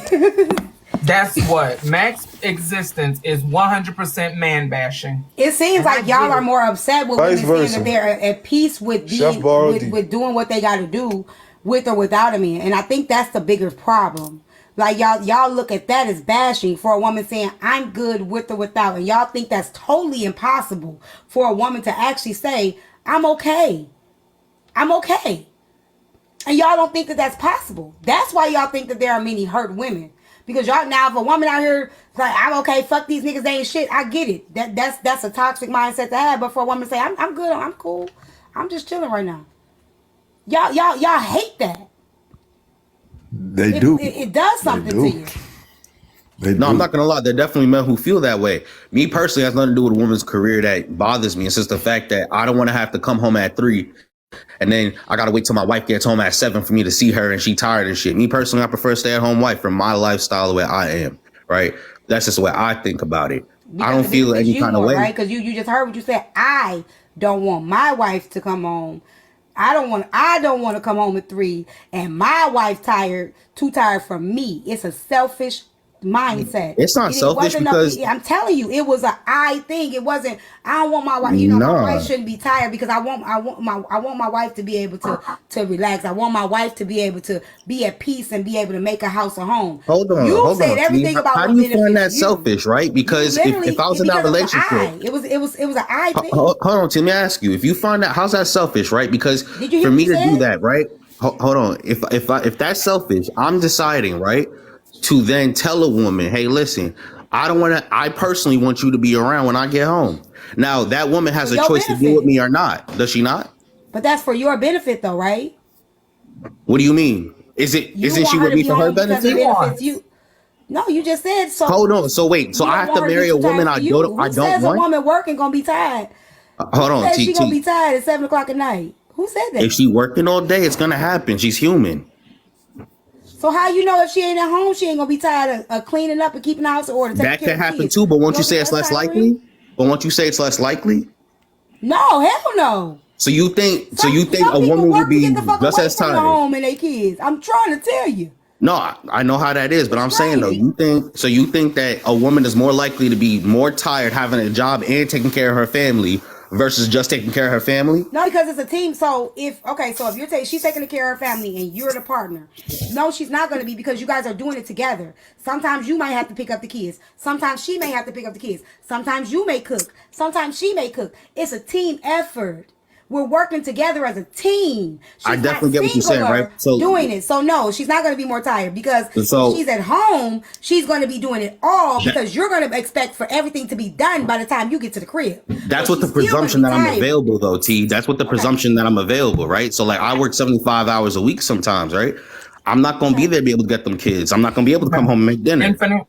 That's what Mac's existence is. 100% man bashing. It seems like y'all are more upset with women saying that they're at peace with being with doing what they got to do with or without a man, and I think that's the bigger problem. Like y'all look at that as bashing for a woman saying I'm good with or without, and y'all think that's totally impossible for a woman to actually say I'm okay. I'm okay. And y'all don't think that that's possible. That's why y'all think that there are many hurt women. Because y'all now, if a woman out here like I'm okay, fuck these niggas, they ain't shit. I get it. That's a toxic mindset to have. But for a woman to say I'm good, I'm cool, I'm just chilling right now. Y'all hate that. They do. It does something to you. I'm not gonna lie. There are definitely men who feel that way. Me personally, it has nothing to do with a woman's career that bothers me. It's just the fact that I don't want to have to come home at 3. And then I gotta wait till my wife gets home at 7 for me to see her, and she tired and shit. Me personally, I prefer a stay-at-home wife for my lifestyle the way I am. Right? That's just the way I think about it. Because I don't feel any kind of way. Right? Because you just heard what you said. I don't want my wife to come home. I don't want to come home at 3, and my wife too tired for me. It's a selfish mindset. It's not It selfish wasn't no. because I'm telling you, it was a I thing. It wasn't. I don't want my wife. My wife nah. shouldn't be tired because I want my wife to be able to relax. I want my wife to be able to be at peace and be able to make a house a home. You Hold said on, T. everything about How do what you find benefits that you. selfish, right? You Because if literally I was in that because it was an relationship, I. It was an I thing. hold on, T. Let me ask you: if you find that, how's that selfish, right? Because Did you hear for what me you to do said? that, right? Hold on. If that's selfish, I'm deciding, right, to then tell a woman, hey, listen, I don't want to. I personally want you to be around when I get home. Now that woman For has a your choice to deal with benefit. me or not. Does she not? But that's for your benefit though, right? What do you mean? Is it? You Isn't she want her with to me be for her home because benefit? it She benefits wants. you. No, you just said so. Hold on. So wait. So You I don't have want to her to be marry a too woman tired for you. I Who don't says a want. woman working gonna be tired? Hold Who on, says T she gonna T. be tired at 7 o'clock at night? Who said If that? she working all day, it's gonna happen. She's human. So how you know if she ain't at home, she ain't gonna be tired of cleaning up and keeping the house in order, taking That care can of the happen kids? too, but You won't you don't say think it's that's less tiring? likely? But won't you say it's less likely? No, hell no. So you think Some a people woman will work to get the be fuck just away as from the tired? home and their kids. I'm trying to tell you, No, I know how that is, but it's I'm saying though, crazy. you think that a woman is more likely to be more tired having a job and taking care of her family versus just taking care of her family? No, because it's a team. So if she's taking care of her family and you're the partner, no, she's not going to be because you guys are doing it together. Sometimes you might have to pick up the kids. Sometimes she may have to pick up the kids. Sometimes you may cook. Sometimes she may cook. It's a team effort. We're working together as a team. I She's not definitely get what you're saying, right? singular doing it. So no, she's not going to be more tired because if So she's at home, she's going to be doing it all that, because you're going to expect for everything to be done by the time you get to the crib. So that's what the she's still going to presumption be that I'm tired. available though, T. That's what the Okay. presumption that I'm available, right? So like I Okay. work 75 hours a week sometimes, right? I'm not gonna be Okay. there to be able to get them kids. I'm not gonna be able to come Okay. home and make dinner, Infinite.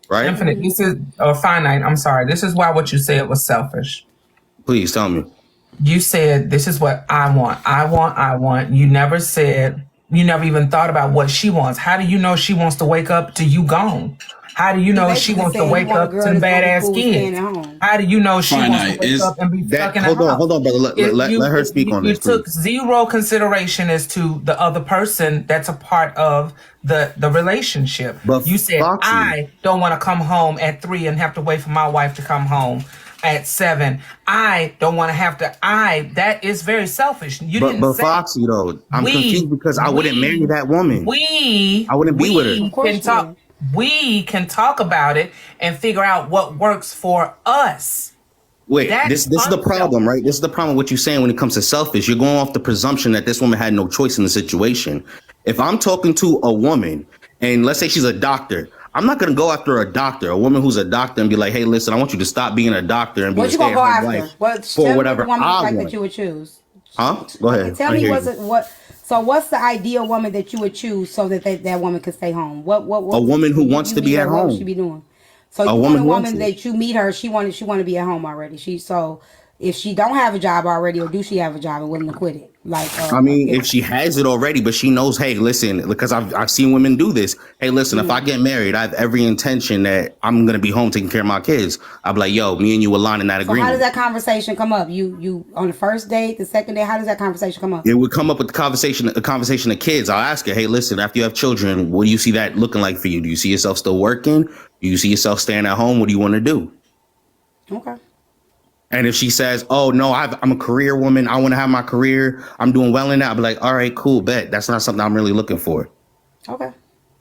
right? Infinite. This is finite. I'm sorry. This is why what you said was selfish. Please tell me. You said this is what I want. I want. I want. You never said. You never even thought about what she wants. How do you know she wants to wake up to you gone? How do you He know she basically wants to said he wake want a up to girl the that's gonna be badass cool staying kids? at home. How do you know she wants to Finite wake up is and be stuck That in the house? hold on, brother. Let her speak on You this, please. took zero consideration as to the other person that's a part of the relationship. But You said Foxy, I don't want to come home at 3 and have to wait for my wife to come home at 7. I don't want to have to. I That is very selfish. You didn't but say Foxy though, I'm confused we because I wouldn't marry we that woman. we I wouldn't be with her. Of we course can you talk. would. We can talk about it and figure out what works for us. Wait, That's this is the problem, right? unselfish. This is the problem with what you're saying when it comes to selfish. You're going off the presumption that this woman had no choice in the situation. If I'm talking to a woman and let's say she's a doctor, I'm not going to go after a doctor, a woman who's a doctor, and be like, "Hey, listen, I want you to stop being a doctor and be a What you gonna go stay-at-home wife after? What? for Tell me what the whatever woman look I like that want." you would choose. Huh? Go Okay, ahead. tell I me hear you. So what's the ideal woman that you would choose so that that woman could stay home? A woman who When wants you to meet be at her, what would she home. be doing? So A you want woman a who wants woman it. that you meet her, she want to be at home already. If she don't have a job already, or do she have a job and willing to quit it? Like I mean, if if she has it already, but she knows, hey, listen, because I've seen women do this. Hey, listen, if I get married, I have every intention that I'm gonna be home taking care of my kids. I'll be like, yo, me and you align in that so how does agreement. that conversation come up? You on the first date, the second date, how does that conversation come up? It would come up with a conversation of kids. I'll ask her, hey, listen, after you have children, what do you see that looking like for you? Do you see yourself still working? Do you see yourself staying at home? What do you want to do? Okay. And if she says, oh, no, I'm a career woman. I want to have my career. I'm doing well in that. I'll be like, all right, cool, bet. That's not something I'm really looking for. Okay.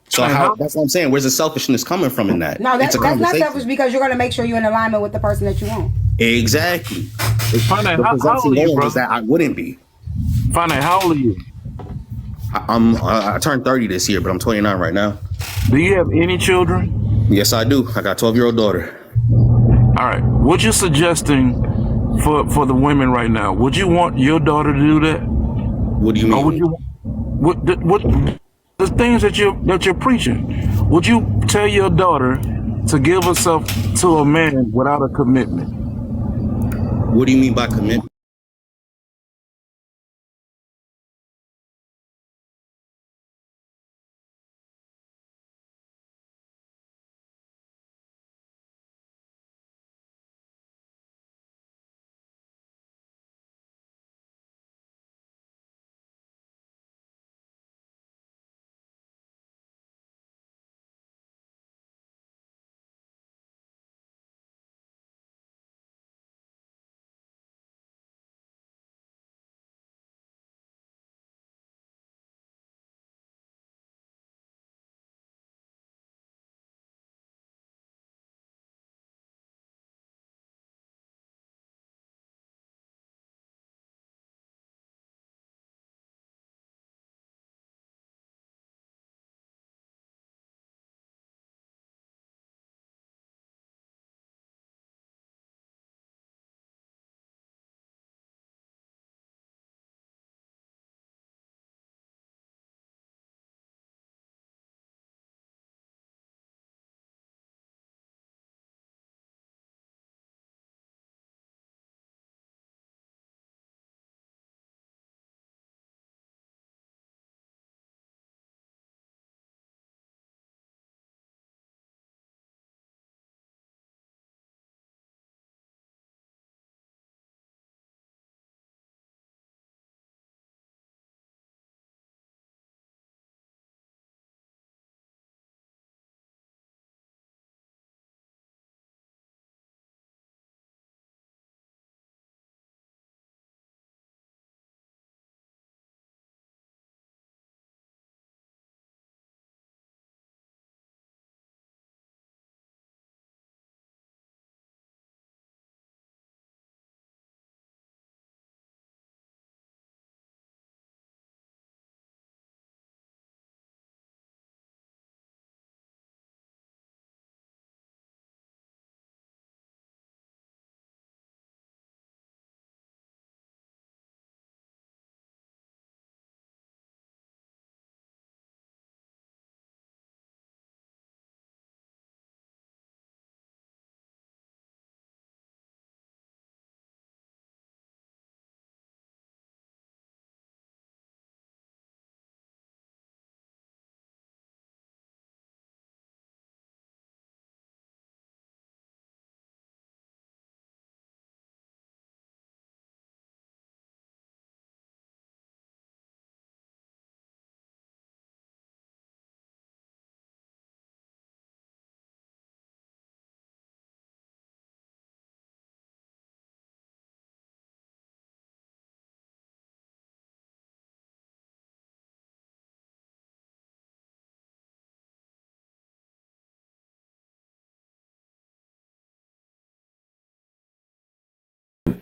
So And how that's what I'm saying. Where's the selfishness coming from in that? No, It's a that's not selfish conversation. because you're gonna make sure you're in alignment with the person that you want. Exactly. It's finite? the How old presumption are you, going is brother? that I wouldn't be. Finite. How old are you? I turned 30 this year, but I'm 29 right now. Do you have any children? Yes, I do. I got a 12-year-old daughter. All right. What you suggesting for the women right now? Would you want your daughter to do that, What do you or would mean? you what the things that you're preaching? Would you tell your daughter to give herself to a man without a commitment? What do you mean by commitment?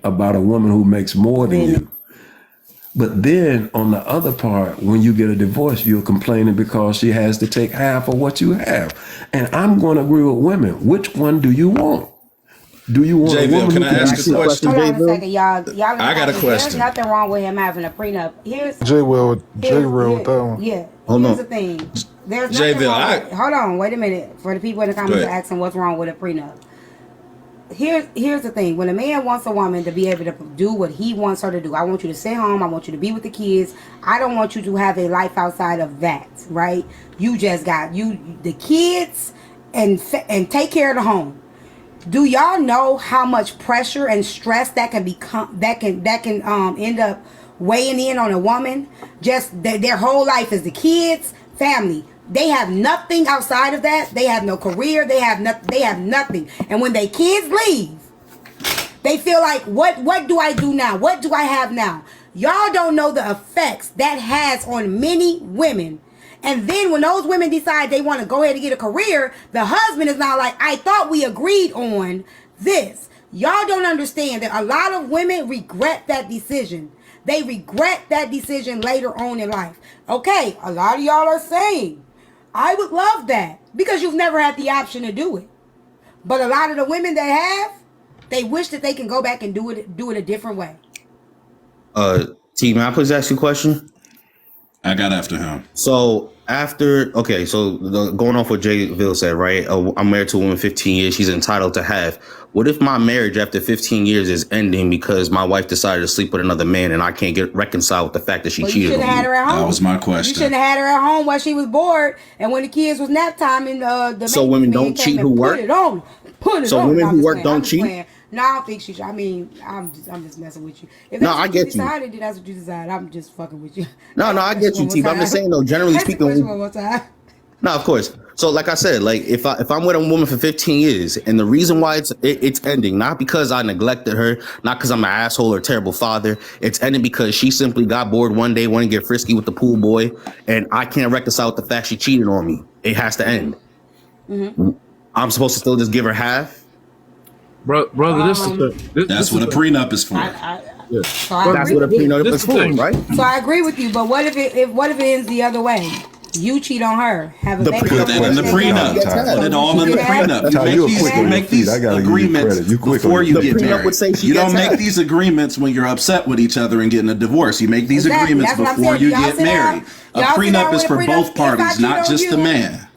about a woman who makes more than you. But then on the other part, when you get a divorce, you're complaining because she has to take half of what you have. And I'm going to agree with women. Which one do you want? Do you want J. a Ville, woman can who I can ask a question? Hold on a second, y'all. I got a question. There's nothing wrong with him having a prenup. J Will with that one. Yeah. Hold Here's on. the thing. There's J. nothing Ville, wrong with, hold on, wait a minute. For the people in the comments Go ahead. asking what's wrong with a prenup. Here's the thing. When a man wants a woman to be able to do what he wants her to do, I want you to stay home. I want you to be with the kids. I don't want you to have a life outside of that, right? You just got the kids and take care of the home. Do y'all know how much pressure and stress that can become that can end up weighing in on a woman? Just their whole life is the kids, family. They have nothing outside of that. They have no career. They have nothing. And when their kids leave, they feel like, what do I do now? What do I have now? Y'all don't know the effects that has on many women. And then when those women decide they want to go ahead and get a career, the husband is now like, I thought we agreed on this. Y'all don't understand that a lot of women regret that decision. They regret that decision later on in life. Okay, a lot of y'all are saying, I would love that because you've never had the option to do it. But a lot of the women that have, they wish that they can go back and do it a different way. T, may I please ask you a question? I got after him. So going off what Jay Ville said, right? I'm married to a woman 15 years. She's entitled to half. What if my marriage after 15 years is ending because my wife decided to sleep with another man and I can't get reconciled with the fact that she cheated on me? You should have had her at home. That was my question. You shouldn't have had her at home while she was bored and when the kids was nap time and the so women don't cheat who work? Put it so on. Women who work don't cheat? No, I don't think she should. I mean, I'm just messing with you. If No, that's I what get you decided, then that's what you decided. I'm just fucking with you. No, I get you, T. But I'm just saying, though, generally speaking. One more time. No, of course. So, like I said, like if I'm with a woman for 15 years, and the reason why it's ending, not because I neglected her, not because I'm an asshole or terrible father, it's ending because she simply got bored one day, wanted to get frisky with the pool boy, and I can't reconcile with the fact she cheated on me. It has to end. Mm-hmm. I'm supposed to still just give her half. Brother, that's what a prenup is for. That's what a prenup is for, right? So I agree with you, but what if it ends the other way? You cheat on her, have a baby. Put that in the prenup. Put it all in the prenup. You make these agreements before you get married. You don't make these agreements when you're upset with each other and getting a divorce. You make these agreements before you get married. A prenup is for both parties, not just the man.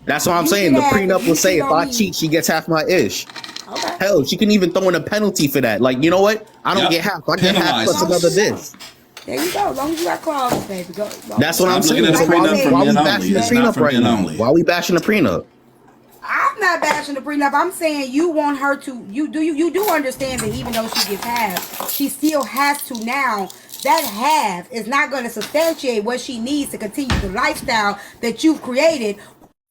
That's what I'm saying. The prenup will say if I cheat, she gets half my ish. Okay. Hell, she can even throw in a penalty for that. Like, you know what? I don't get half. I get half plus another this. There you go. As long as you got clauses, baby. Go. That's what I'm saying. Why are we bashing the prenup? I'm not bashing the prenup. I'm saying you want her to. You do understand that even though she gets half, she still has to now. That half is not going to substantiate what she needs to continue the lifestyle that you've created,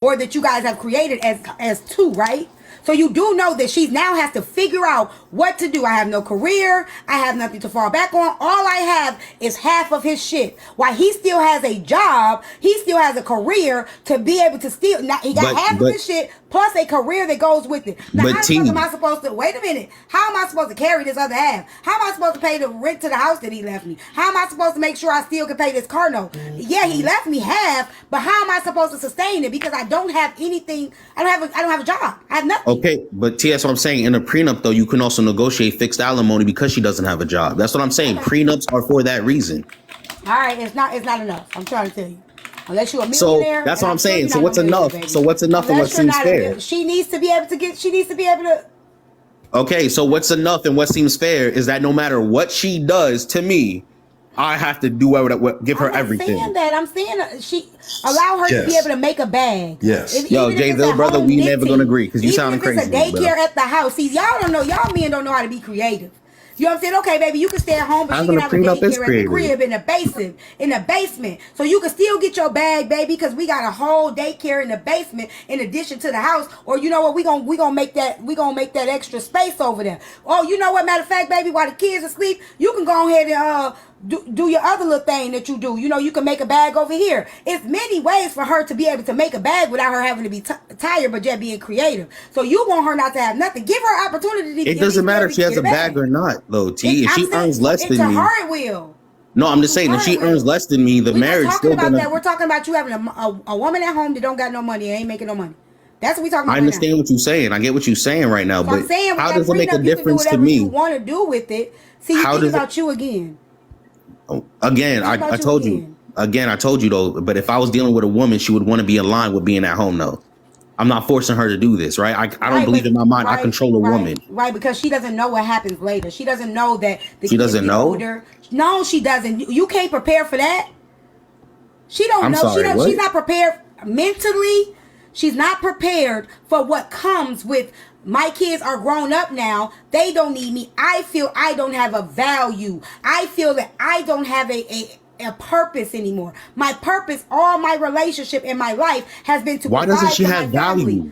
or that you guys have created as two, right? So you do know that she now has to figure out what to do. I have no career. I have nothing to fall back on. All I have is half of his shit. While he still has a job, he still has a career to be able to steal. Now, he got half of his shit plus a career that goes with it. Now, how am I supposed to, wait a minute, how am I supposed to carry this other half? How am I supposed to pay the rent to the house that he left me? How am I supposed to make sure I still can pay this car note? Yeah, he left me half, but how am I supposed to sustain it? Because I don't have anything, I don't have a job. I have nothing. Okay, but T, that's what I'm saying. In a prenup, though, you can also negotiate fixed alimony because she doesn't have a job. That's what I'm saying. Prenups are for that reason. All right, it's not enough. I'm trying to tell you. Unless you're a millionaire. So that's what I'm saying. So what's enough? So what's enough and what seems fair? She needs to be able to. Okay, so what's enough and what seems fair is that no matter what she does to me, I have to do give her everything. I'm saying she allow her to be able to make a bag. Yes. Yo, Jay Ville, brother, we never gonna agree because you sound crazy. It's a daycare at the house. See, y'all don't know. Y'all men don't know how to be creative. You know what I'm saying? Okay, baby, you can stay at home, but you can have a daycare at the crib in the basement. So you can still get your bag, baby, because we got a whole daycare in the basement in addition to the house. Or you know what? We gonna make that extra space over there. Oh, you know what? Matter of fact, baby, while the kids are asleep, you can go ahead and do your other little thing that you do. You know, you can make a bag over here. It's many ways for her to be able to make a bag without her having to be tired, but just being creative. So you want her not to have nothing. Give her opportunity to It doesn't matter if she has a bag or not, though, T. If she earns less than me. To her it will. No, I'm just saying, if she earns less than me, the marriage still We're talking about gonna... that. We're talking about you having a woman at home that don't got no money and ain't making no money. That's what we talking about. I understand what you're saying. I get what you're saying right now, but how does it make a difference to me? You want to do with it. See, you think about you again. Again, I told you. Again, I told you though. But if I was dealing with a woman, she would want to be in line with being at home though. I'm not forcing her to do this, right? I don't believe in my mind. I control a woman, right? Because she doesn't know what happens later. She doesn't know that she doesn't know. Older. No, she doesn't. You can't prepare for that. She don't know. Sorry, she's not prepared mentally. She's not prepared for what comes with my kids are grown up now. They don't need me. I feel I don't have a value. I feel that I don't have a purpose anymore. My purpose, all my relationship in my life has been to Why doesn't she have value?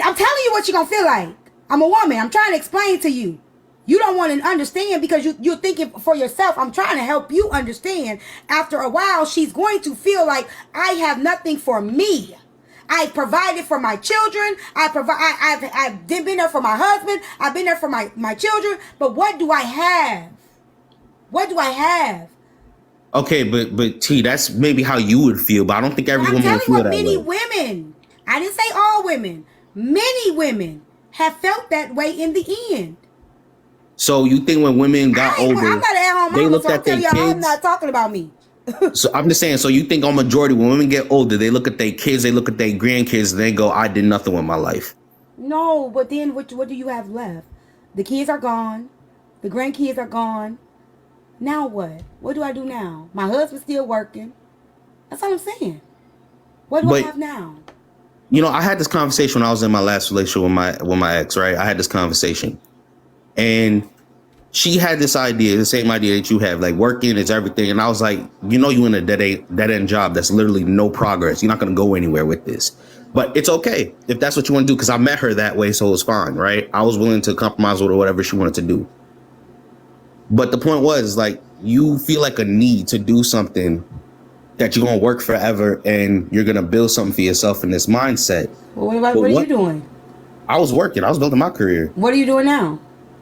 I'm telling you what she's going to feel like. I'm a woman. I'm trying to explain to you. You don't want to understand because you're thinking for yourself. I'm trying to help you understand. After a while, she's going to feel like I have nothing for me. I provided for my children. I've been there for my husband. I've been there for my children. But what do I have? What do I have? Okay, but T, that's maybe how you would feel, but I don't think every woman would feel that way. Many women, I didn't say all women, many women have felt that way in the end. So you think when women got older, I'm not at home, they looked at their kids? I'm not talking about me. So I'm just saying, so you think on majority when women get older, they look at their kids, they look at their grandkids, and they go, I did nothing with my life. No, but then what do you have left? The kids are gone. The grandkids are gone. Now what? What do I do now? My husband's still working. That's all I'm saying. What do I have now? You know, I had this conversation when I was in my last relationship with my ex, right? I had this conversation. And she had this idea, the same idea that you have, like working is everything. And I was like, you know, you in a dead end job. That's literally no progress. You're not going to go anywhere with this. But it's okay if that's what you want to do, because I met her that way. So it was fine, right? I was willing to compromise with her, whatever she wanted to do. But the point was, like, you feel like a need to do something that you're going to work forever and you're going to build something for yourself in this mindset. Well, what are you doing? I was working. I was building my career. What are you doing now?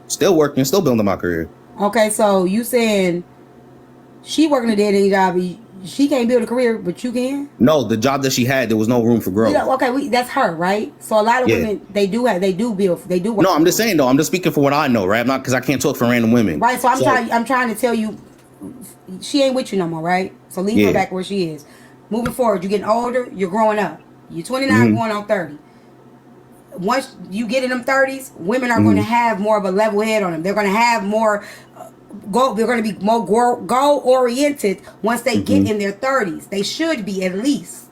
Still working, still building my career. Okay, so you saying she working a dead-end job, she can't build a career, but you can? No, the job that she had, there was no room for growth. Okay, that's her, right? So a lot of women, they do work. No, I'm just saying though. I'm just speaking for what I know, right? I'm not, because I can't talk for random women. Right. So I'm trying to tell you, she ain't with you no more, right? So leave her back where she is. Moving forward, you're getting older. You're growing up. You're 29, going on 30. Once you get in them 30s, women are going to have more of a level head on them. They're going to have more goal. They're going to be more goal oriented once they get in their 30s. They should be, at least,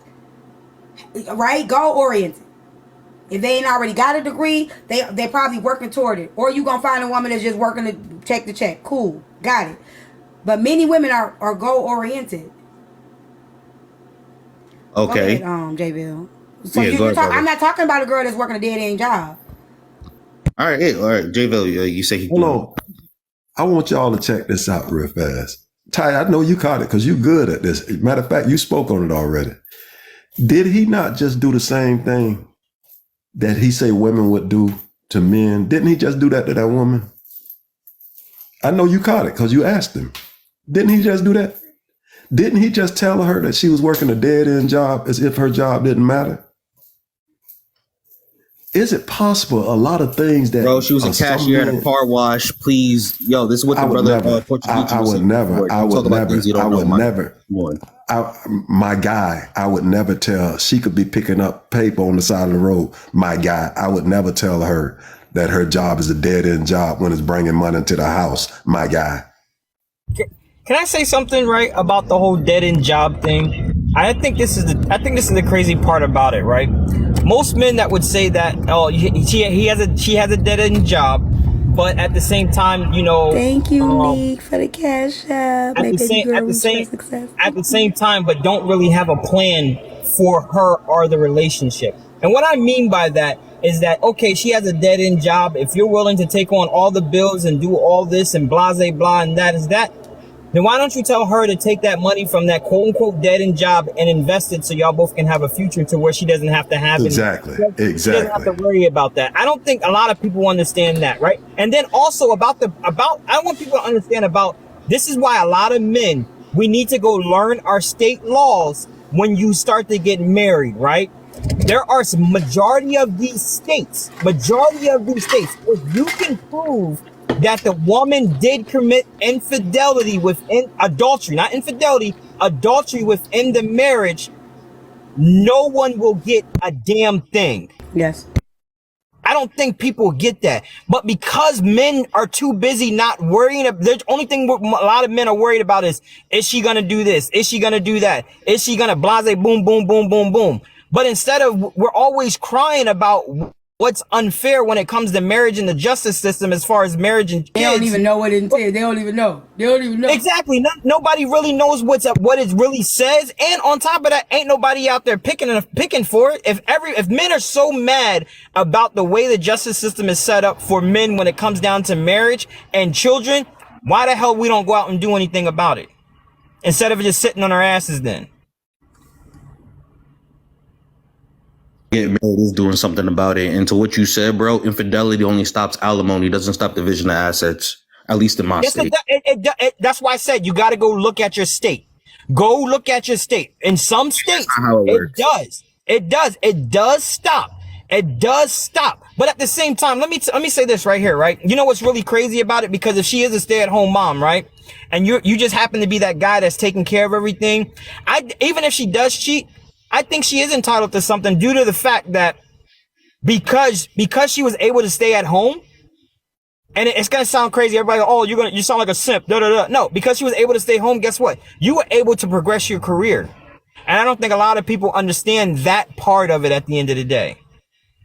right? Goal oriented. If they ain't already got a degree, they're probably working toward it. Or you gonna find a woman that's just working to check the check. Cool, got it. But many women are goal oriented. Okay. Go ahead, J Bill. So I'm not talking about a girl that's working a dead end job. All right, J-Bill, you say he... Hold on. I want y'all to check this out real fast. Ty, I know you caught it because you're good at this. Matter of fact, you spoke on it already. Did he not just do the same thing that he say women would do to men? Didn't he just do that to that woman? I know you caught it because you asked him. Didn't he just do that? Didn't he just tell her that she was working a dead-end job as if her job didn't matter? Is it possible a lot of things that... Bro, she was a cashier at a car wash. Please. Yo, this is what the brother... I would never. My guy, I would never tell... She could be picking up paper on the side of the road. My guy, I would never tell her that her job is a dead-end job when it's bringing money to the house. My guy. Can I say something right about the whole dead-end job thing? I think this is the crazy part about it, right? Most men that would say that, oh, she has a dead-end job, but at the same time, you know. Thank you, Nick, for the cash app. At the same time, but don't really have a plan for her or the relationship. And what I mean by that is that, okay, she has a dead-end job. If you're willing to take on all the bills and do all this and blah, blah, blah, and that is that, then why don't you tell her to take that money from that quote unquote dead end job and invest it so y'all both can have a future to where she doesn't have to have any, Exactly. she doesn't have Exactly. to worry about that. I don't think a lot of people understand that, right? And then also I want people to understand about, this is why a lot of men, we need to go learn our state laws when you start to get married, right? There are majority of these states, if you can prove that the woman did commit infidelity within adultery, not infidelity, adultery within the marriage, no one will get a damn thing. Yes. I don't think people get that. But because men are too busy not worrying, the only thing a lot of men are worried about is she gonna do this? Is she gonna do that? Is she gonna blase boom, boom, boom, boom, boom? But instead of, we're always crying about what's unfair when it comes to marriage and the justice system as far as marriage and kids. They don't even know what it entails. They don't even know. Exactly. Nobody really knows what it really says. And on top of that, ain't nobody out there picking for it. If men are so mad about the way the justice system is set up for men when it comes down to marriage and children, why the hell we don't go out and do anything about it? Instead of just sitting on our asses then. Get married is doing something about it. And to what you said, bro, infidelity only stops alimony, doesn't stop division of assets. At least in my state. That's why I said you got to go look at your state. Go look at your state. In some states, it does. It does stop. It does stop. But at the same time, let me say this right here, right? You know what's really crazy about it? Because if she is a stay-at-home mom, right? And you just happen to be that guy that's taking care of everything. Even if she does cheat, I think she is entitled to something due to the fact that because she was able to stay at home, and it's gonna sound crazy. Everybody, you sound like a simp. No, because she was able to stay home. Guess what? You were able to progress your career, and I don't think a lot of people understand that part of it. At the end of the day,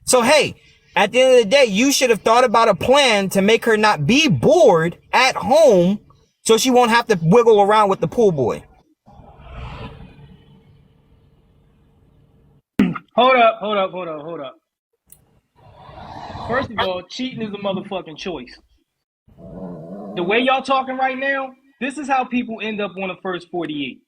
so hey, at the end of the day, you should have thought about a plan to make her not be bored at home, so she won't have to wiggle around with the pool boy. Hold up. First of all, cheating is a motherfucking choice. The way y'all talking right now, this is how people end up on the first 48.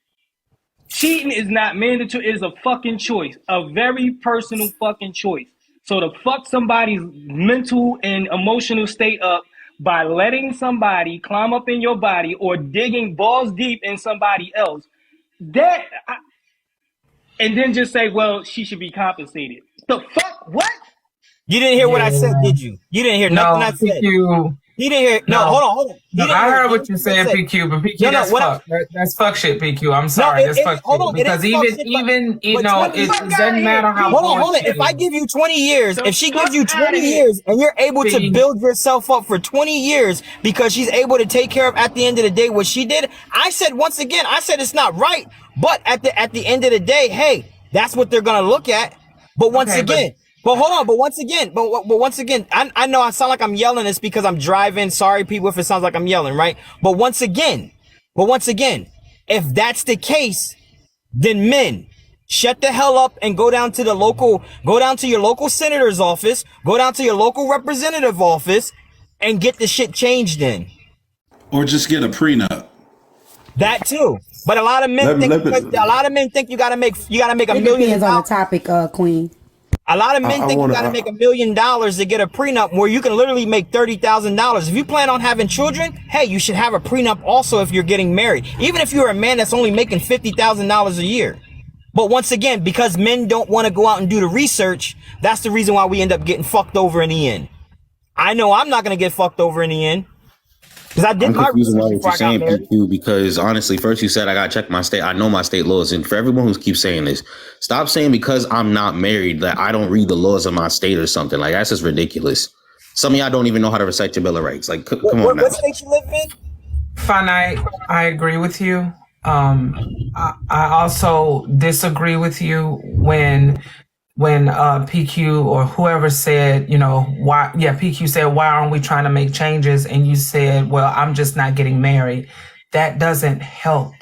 Cheating is not mandatory, it is a fucking choice. A very personal fucking choice. So to fuck somebody's mental and emotional state up by letting somebody climb up in your body or digging balls deep in somebody else, and then just say, well, she should be compensated. The fuck? What? You didn't hear what I said, did you? You didn't hear nothing I said. PQ. He didn't hear. No, hold on. No, I heard what you said, PQ, but PQ, that's fuck. That's fuck shit, PQ. I'm sorry, that's fuck shit. Because even you know, it doesn't matter how. Hold on. If I give you 20 years, if she gives you 20 years, and you're able to build yourself up for 20 years because she's able to take care of at the end of the day what she did, I said once again, it's not right. But at the end of the day, hey, that's what they're gonna look at. But once again. But hold on, but once again, I know I sound like I'm yelling. It's because I'm driving. Sorry, people, if it sounds like I'm yelling, right? But once again, if that's the case, then men, shut the hell up and go down to your local senator's office, go down to your local representative office, and get the shit changed then. Or just get a prenup. That too. But a lot of men think you gotta make $1 million. Depends on the topic, Queen. A lot of men think you got to make $1 million to get a prenup where you can literally make $30,000. If you plan on having children, hey, you should have a prenup also if you're getting married. Even if you're a man that's only making $50,000 a year. But once again, because men don't want to go out and do the research, that's the reason why we end up getting fucked over in the end. I know I'm not going to get fucked over in the end. Because I did my research before I got married. PQ, because honestly, first you said I gotta check my state. I know my state laws, and for everyone who keeps saying this, stop saying because I'm not married that I don't read the laws of my state or something. Like that's just ridiculous. Some of y'all don't even know how to recite your Bill of Rights. Like, come on now. What state you live in? Finite, I agree with you. I also disagree with you when PQ or whoever said, PQ said, why aren't we trying to make changes? And you said, well, I'm just not getting married. That doesn't help.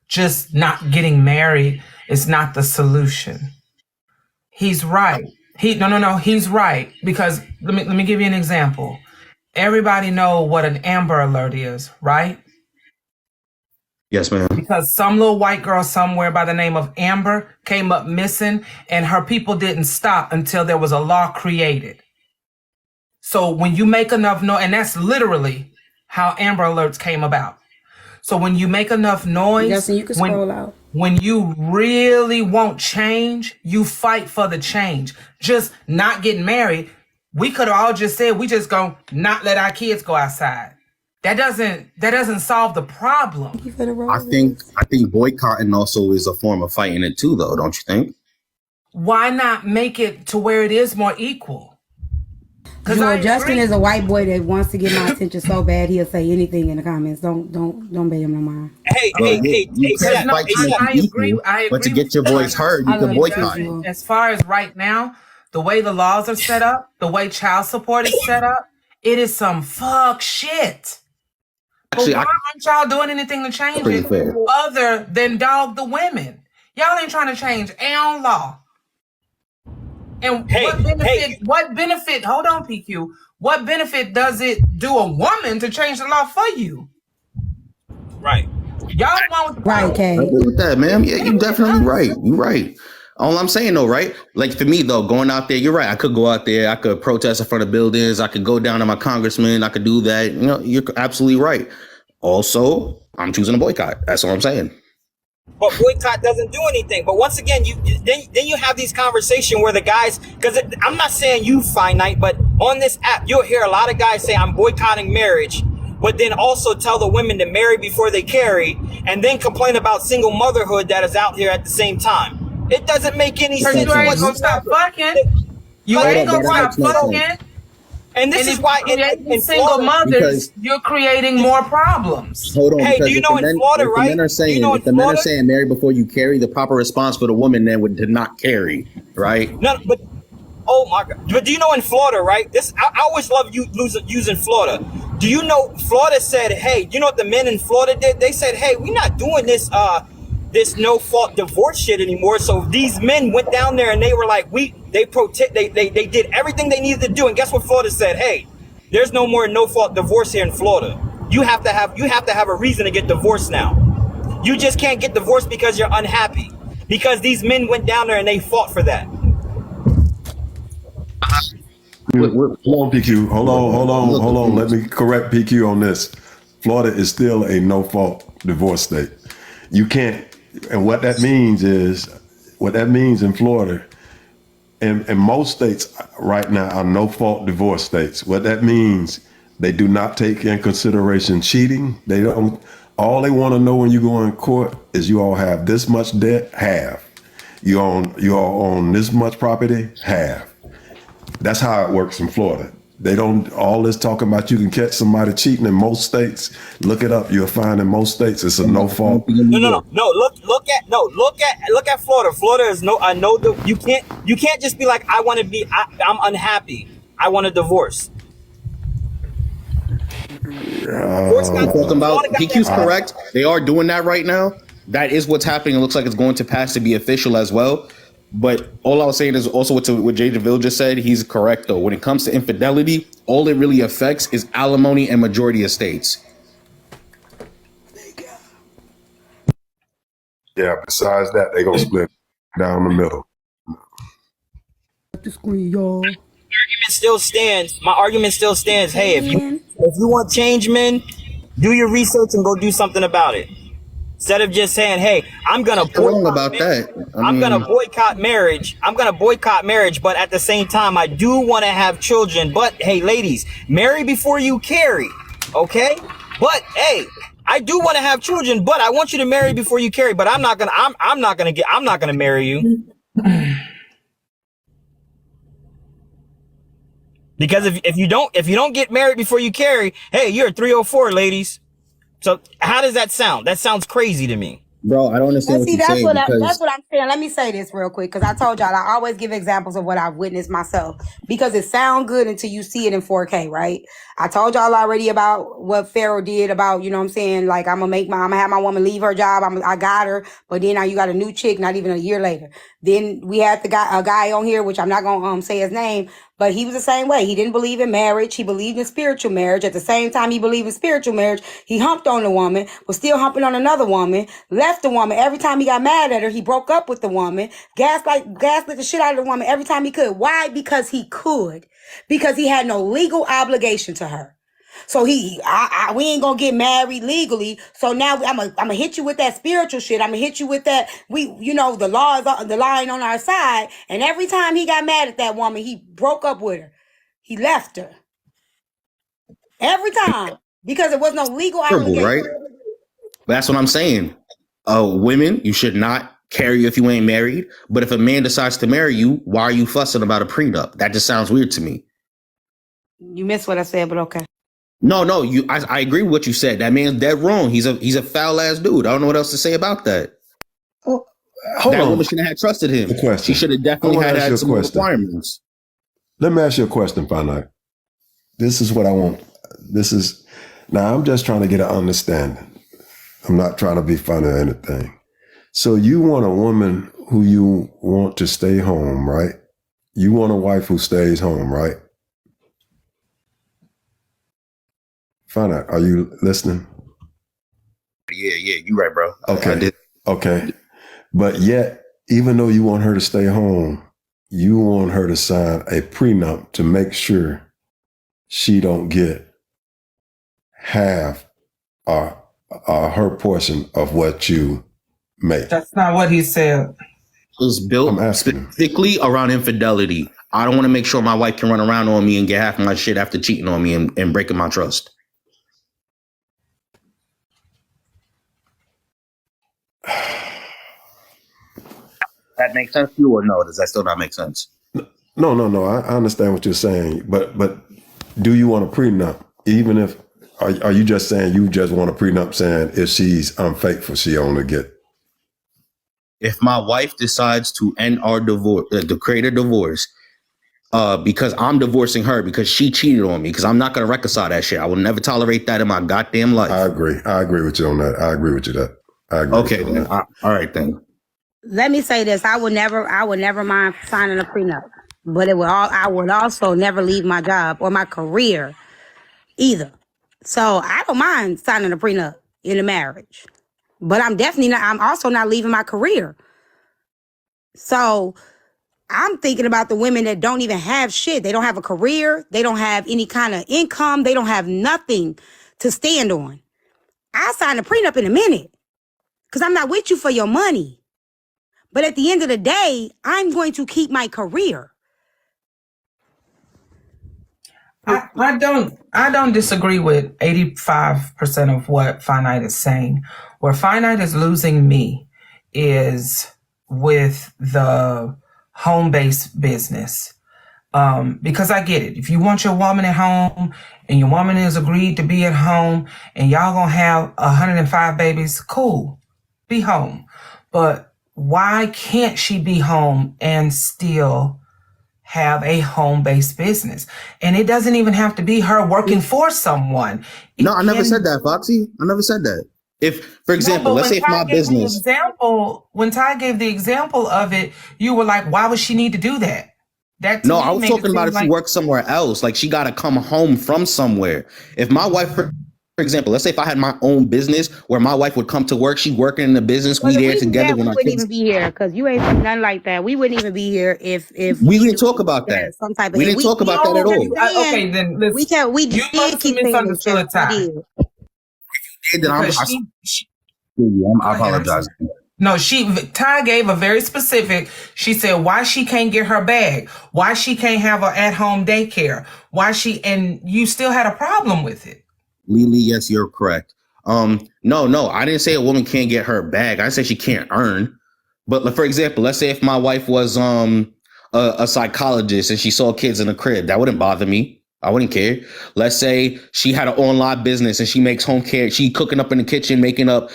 Just not getting married is not the solution. He's right. He's right. Because let me give you an example. Everybody know what an Amber Alert is, right? Yes, ma'am. Because some little white girl somewhere by the name of Amber came up missing, and her people didn't stop until there was a law created. So when you make enough noise, and that's literally how Amber Alerts came about. So when you make enough noise, Justin, you can scroll out. When you really want change, you fight for the change. Just not getting married, we could have all just said we just gonna not let our kids go outside. That doesn't solve the problem. I think boycotting also is a form of fighting it too, though. Don't you think? Why not make it to where it is more equal? Because Justin is a white boy that wants to get my attention so bad he'll say anything in the comments. Don't pay him no mind. Hey, you can't fight to make it equal, but to get your voice heard, you can boycott it. As far as right now, the way the laws are set up, the way child support is set up, it is some fuck shit. Actually, but why aren't y'all doing anything to change it other than dog the women? Y'all ain't trying to change our law. And what benefit, hold on, PQ, what benefit does it do a woman to change the law for you? Right. Y'all want the right, I agree with that, ma'am. Yeah, you're definitely right. You're right. All I'm saying though, right? Like for me though, going out there, you're right. I could go out there, I could protest in front of buildings, I could go down to my congressman, I could do that. You know, you're absolutely right. Also, I'm choosing a boycott. That's what I'm saying. But boycott doesn't do anything. But once again, then you have these conversations where the guys, because I'm not saying you finite, but on this app, you'll hear a lot of guys say I'm boycotting marriage, but then also tell the women to marry before they carry, and then complain about single motherhood that is out here at the same time. It doesn't make any sense. You ain't gonna stop fucking. You ain't gonna stop fucking. And this is why in single mothers, you're creating more problems. Hold on, hey, do you know in Florida, right? If the men are saying marry before you carry, the proper response for the woman then would to not carry, right? No, but oh my God! But do you know in Florida, right? I always love using Florida. Do you know Florida said, hey, you know what the men in Florida did? They said, hey, we're not doing this no fault divorce shit anymore. So these men went down there and they were like, they did everything they needed to do. And guess what Florida said? Hey, there's no more no fault divorce here in Florida. You have to have a reason to get divorced now. You just can't get divorced because you're unhappy. Because these men went down there and they fought for that. Hold on, PQ. Hold on. Let me correct PQ on this. Florida is still a no-fault divorce state. You can't, and what that means in Florida, and most states right now are no-fault divorce states. What that means, they do not take in consideration cheating. They don't. All they want to know when you go in court is you all have this much debt, half. You all own this much property, half. That's how it works in Florida. They don't all this talking about you can catch somebody cheating in most states. Look it up. You'll find in most states it's a no fault. No. Look at Florida. Florida is you can't just be like I'm unhappy. I want a divorce. Talking about PQ's correct. They are doing that right now. That is what's happening. It looks like it's going to pass to be official as well. But all I was saying is also what Jay DeVille just said. He's correct, though. When it comes to infidelity, all it really affects is alimony and majority estates. Yeah, besides that, they're going to split down the middle. The screen, y'all. My argument still stands. Hey, if you want change, men, do your research and go do something about it. Instead of just saying, "Hey, I'm gonna boycott marriage. I'm gonna boycott marriage," but at the same time, I do want to have children. But hey, ladies, marry before you carry, okay? But hey, I do want to have children, but I want you to marry before you carry. But I'm not gonna marry you. Because if you don't get married before you carry, hey, you're a 304, ladies. So how does that sound? That sounds crazy to me. Bro, I don't understand what you're saying. That's what I'm saying. Let me say this real quick, because I told y'all I always give examples of what I've witnessed myself, because it sounds good until you see it in 4K, right? I told y'all already about what Pharaoh did about, you know what I'm saying? Like, I'm gonna have my woman leave her job. I got her, but then now you got a new chick, not even a year later. Then we had a guy on here, which I'm not gonna say his name, But he was the same way. He didn't believe in marriage. He believed in spiritual marriage. At the same time he believed in spiritual marriage, he humped on the woman, was still humping on another woman, left the woman. Every time he got mad at her, he broke up with the woman, gaslit the shit out of the woman every time he could. Why? Because he could. Because he had no legal obligation to her. So we ain't gonna get married legally. So now I'm gonna hit you with that spiritual shit. I'm gonna hit you with that. The law ain't on our side. And every time he got mad at that woman, he broke up with her. He left her every time because there was no legal Terrible, obligation. right? That's what I'm saying. Women, you should not carry if you ain't married. But if a man decides to marry you, why are you fussing about a prenup? That just sounds weird to me. You missed what I said, but okay. No, I agree with what you said. That man's dead wrong. He's a foul ass dude. I don't know what else to say about that. Oh, hold that on. woman shouldn't have trusted him. The question. She should have definitely had some requirements. Let me ask you a question, Finite. This is what I want. Now I'm just trying to get an understanding. I'm not trying to be funny or anything. So you want a woman who you want to stay home, right? You want a wife who stays home, right? Finite, are you listening? Yeah, you right, bro. Okay. But yet, even though you want her to stay home, you want her to sign a prenup to make sure she don't get half or her portion of what you make. That's not what he said. It was built specifically around infidelity. I don't want to make sure my wife can run around on me and get half my shit after cheating on me and breaking my trust. That makes sense to you or no? Does that still not make sense? No. I understand what you're saying, but do you want a prenup? Even if are you just saying you just want a prenup saying if she's unfaithful, she only get? If my wife decides to end our divorce, to create a divorce, because I'm divorcing her because she cheated on me, because I'm not going to reconcile that shit. I will never tolerate that in my goddamn life. I agree with you on that. I agree with you that. I agree. Okay, then. All right, then. Let me say this: I would never mind signing a prenup, but I would also never leave my job or my career either. So I don't mind signing a prenup in a marriage, but I'm also not leaving my career. So I'm thinking about the women that don't even have shit. They don't have a career. They don't have any kind of income. They don't have nothing to stand on. I'll sign a prenup in a minute because I'm not with you for your money. But at the end of the day, I'm going to keep my career. I don't disagree with 85% of what Finite is saying. Where Finite is losing me is with the home-based business. Because I get it. If you want your woman at home and your woman is agreed to be at home and y'all gonna have 105 babies, cool. Be home. But why can't she be home and still have a home-based business? And it doesn't even have to be her working for someone. No, I never said that, Foxy. I never said that. If, for example, let's say if my business. When Ty gave the example of it, you were like, why would she need to do that? No, I was talking about if she works somewhere else. Like she got to come home from somewhere. If my wife, for example, let's say if I had my own business where my wife would come to work, she working in the business, we there together. We wouldn't even be here because you ain't saying nothing like that. We wouldn't even be here if we didn't talk about that. Some type of we didn't talk about that at all. Okay, then listen, we did keep misunderstood Ty. I apologize. No, Ty gave a very specific. She said why she can't get her bag, why she can't have an at-home daycare, and you still had a problem with it. Lily, yes, you're correct. No, I didn't say a woman can't get her bag. I said she can't earn. But for example, let's say if my wife was a psychologist and she saw kids in a crib, that wouldn't bother me. I wouldn't care. Let's say she had an online business and she makes home care. She cooking up in the kitchen, making up,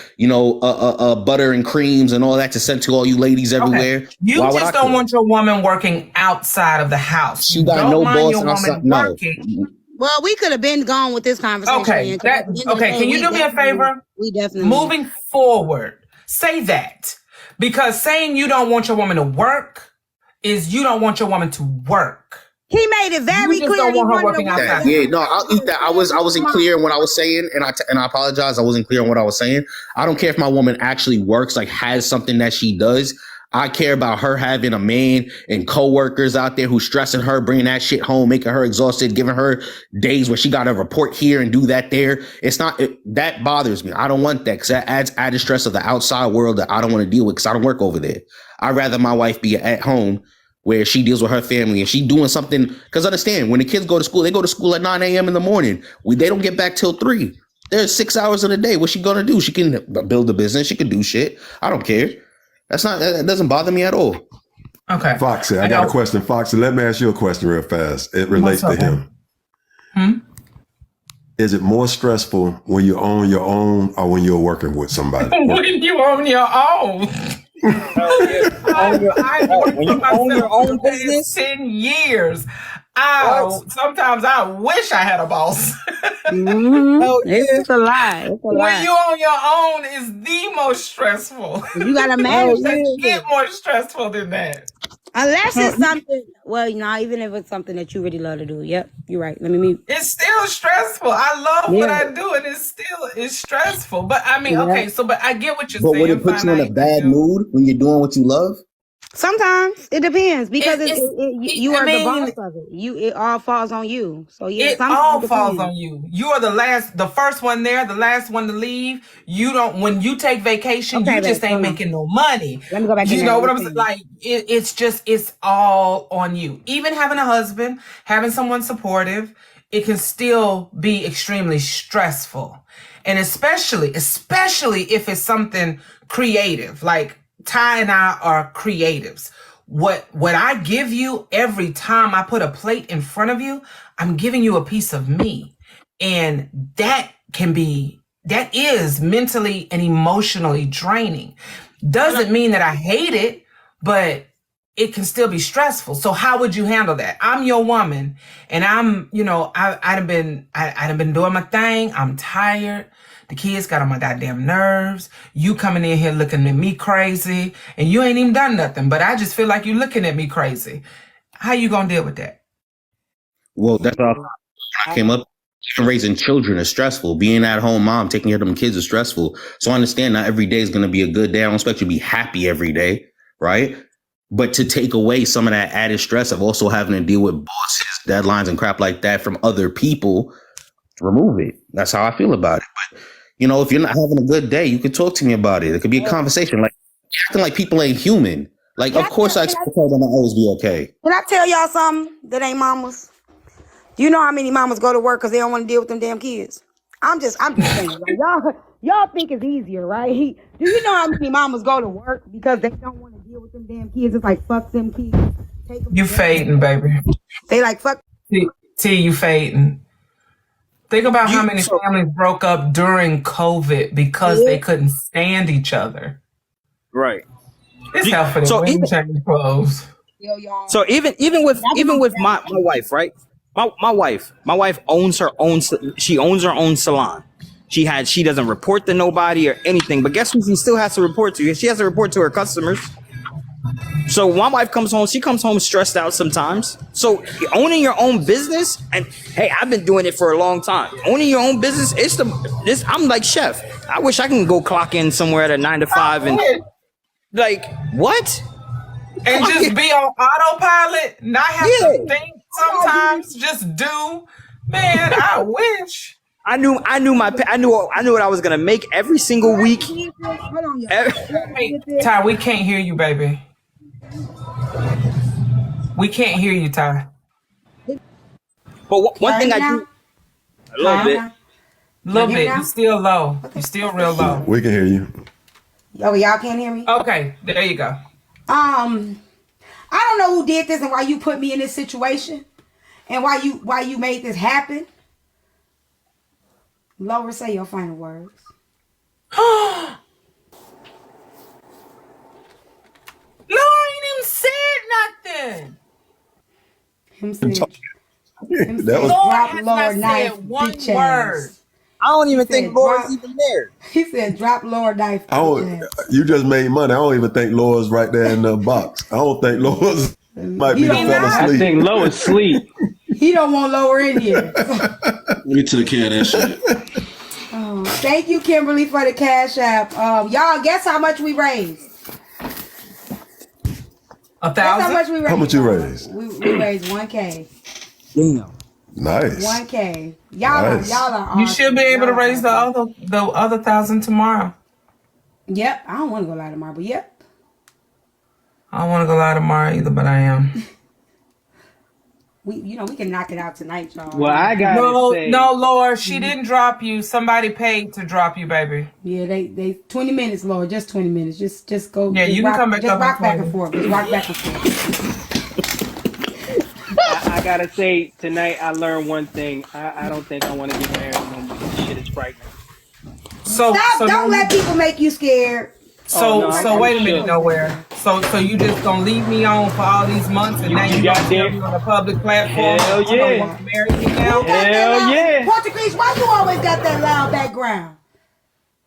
butter and creams and all that to send to all you ladies everywhere. Okay. You just don't want your woman working outside of the house. She got no boss outside. No. Well, we could have been gone with this conversation. Okay. Can you do me a favor? We definitely. Moving forward, say that. Because saying you don't want your woman to work is you don't want your woman to work. He made it You very just clear don't he want her wanted to working work that. outside with the Yeah, house. no, I'll eat that. I wasn't clear in what I was saying, and I apologize. I wasn't clear in what I was saying. I don't care if my woman actually works, like has something that she does. I care about her having a man and coworkers out there who's stressing her, bringing that shit home, making her exhausted, giving her days where she got to report here and do that there. It's not that bothers me. I don't want that because that adds added stress of the outside world that I don't want to deal with because I don't work over there. I'd rather my wife be at home where she deals with her family and she doing something. Because understand, when the kids go to school, they go to school at 9 a.m. in the morning. They don't get back till 3. There's 6 hours in a day. What's she gonna do? She can build a business. She can do shit. I don't care. That doesn't bother me at all. Okay. Foxy, I got a question. Foxy, let me ask you a question real fast. It relates to him. Is it more stressful when you're on your own or when you're working with somebody? When you on your own. I worked When for you own myself your for the own past business, 10 years. Sometimes I wish I had a boss. hell yeah, It's a lie. It's a When lie. you on your own is the most stressful. You gotta hell manage that It yeah. shit. get more stressful than that. Unless it's something. Well, even if it's something that you really love to do. Yep, you're right. Let me mute. It's still stressful. I love what Yeah. I do, and it's stressful. But I mean, Yeah. okay, but I get what you're But would saying. it put you in a bad mood when you're doing what you love? Sometimes it depends because you I are the mean, boss of it. It all falls on you. So yeah, it sometimes all it falls depends. on you. You are the first one there, the last one to leave. You don't, when you take vacation, Okay, you babe, just ain't hold on. making no money. Let me go back in You there. know Let what me I'm saying? finish. Like, it's all on you. Even having a husband, having someone supportive, it can still be extremely stressful. And especially if it's something creative, like Ty and I are creatives. What I give you every time I put a plate in front of you, I'm giving you a piece of me. And that is mentally and emotionally draining. Doesn't mean that I hate it, but it can still be stressful. So how would you handle that? I'm your woman, and I'm, I'd have been doing my thing. I'm tired. The kids got on my goddamn nerves. You coming in here looking at me crazy, and you ain't even done nothing, but I just feel like you looking at me crazy. How you gonna deal with that? Well, that's how I came up. Even raising children is stressful. Being at home mom, taking care of them kids is stressful. So I understand not every day is going to be a good day. I don't expect you to be happy every day, right? But to take away some of that added stress of also having to deal with bosses, deadlines, and crap like that from other people, remove it. That's how I feel about it. But, if you're not having a good day, you could talk to me about it. It could be a conversation. Like, acting like people ain't human. Like, of course I expect them to always be okay. Can I tell y'all something that ain't mamas? You know how many mamas go to work because they don't want to deal with them damn kids? I'm just saying. Like, y'all think it's easier, right? Do you know how many mamas go to work because they don't want to deal with them damn kids? It's like, fuck them kids. Take them. You fading, baby. They like, fuck. T, you fading. Think about how many families broke up during COVID because they couldn't stand each other. Right. It's helpful that women change clothes. So even with my wife, right? My wife owns her own. She owns her own salon. She doesn't report to nobody or anything. But guess who she still has to report to? She has to report to her customers. So my wife comes home. She comes home stressed out sometimes. So owning your own business, and hey, I've been doing it for a long time. Owning your own business, I'm like Chef. I wish I can go clock in somewhere at a 9 to 5 and like what? And just be on autopilot, not have to think sometimes, just do. Man, I wish. I knew what I was gonna make every single week. Hold on, y'all. Ty, we can't hear you, baby. We can't hear you, Ty. But one thing I do a little bit. Little bit. You still low. You still real low. We can hear you. Oh, y'all can't hear me? Okay, there you go. I don't know who did this and why you put me in this situation and why you made this happen. Laura, say your final words. Laura ain't even said nothing. That was Lord has not said one word. I don't even think Laura's even there. He said, "Drop Lord knife." you just made money. I don't even think Laura's right there in the box. I don't think Laura's. Might be the fell I asleep. think Lois sleep. He don't want lower in here. We took care of that shit. Oh, thank you, Kimberly, for the cash app. Y'all, guess how much we raised? 1,000. Guess how much we raised? How much you raised? We raised $1K. Damn. Nice. $1K. Y'all Nice. are awesome. You should be able to Y'all are raise the awesome. other 1,000 tomorrow. Yep. I don't want to go live tomorrow, but yep. I don't want to go live tomorrow either, but I am. We can knock it out tonight, y'all. Well, I gotta say, No, Lord, she didn't drop you. Somebody paid to drop you, baby. Yeah, they 20 minutes, Lord, just 20 minutes. Just go. Yeah, just you rock, can come back just up rock in back 20. and forth. Just rock back and forth. I gotta say tonight I learned one thing. I don't think I want to get married no more. This shit is frightening. So Don't let people make you scared. So I'm wait a minute, shook. nowhere. So you just gonna leave me on for all these months, and now you got gonna tell that? me on a public platform Hell you don't yeah. want to marry me now? Hell yeah. Portuguese, why you always got that loud background?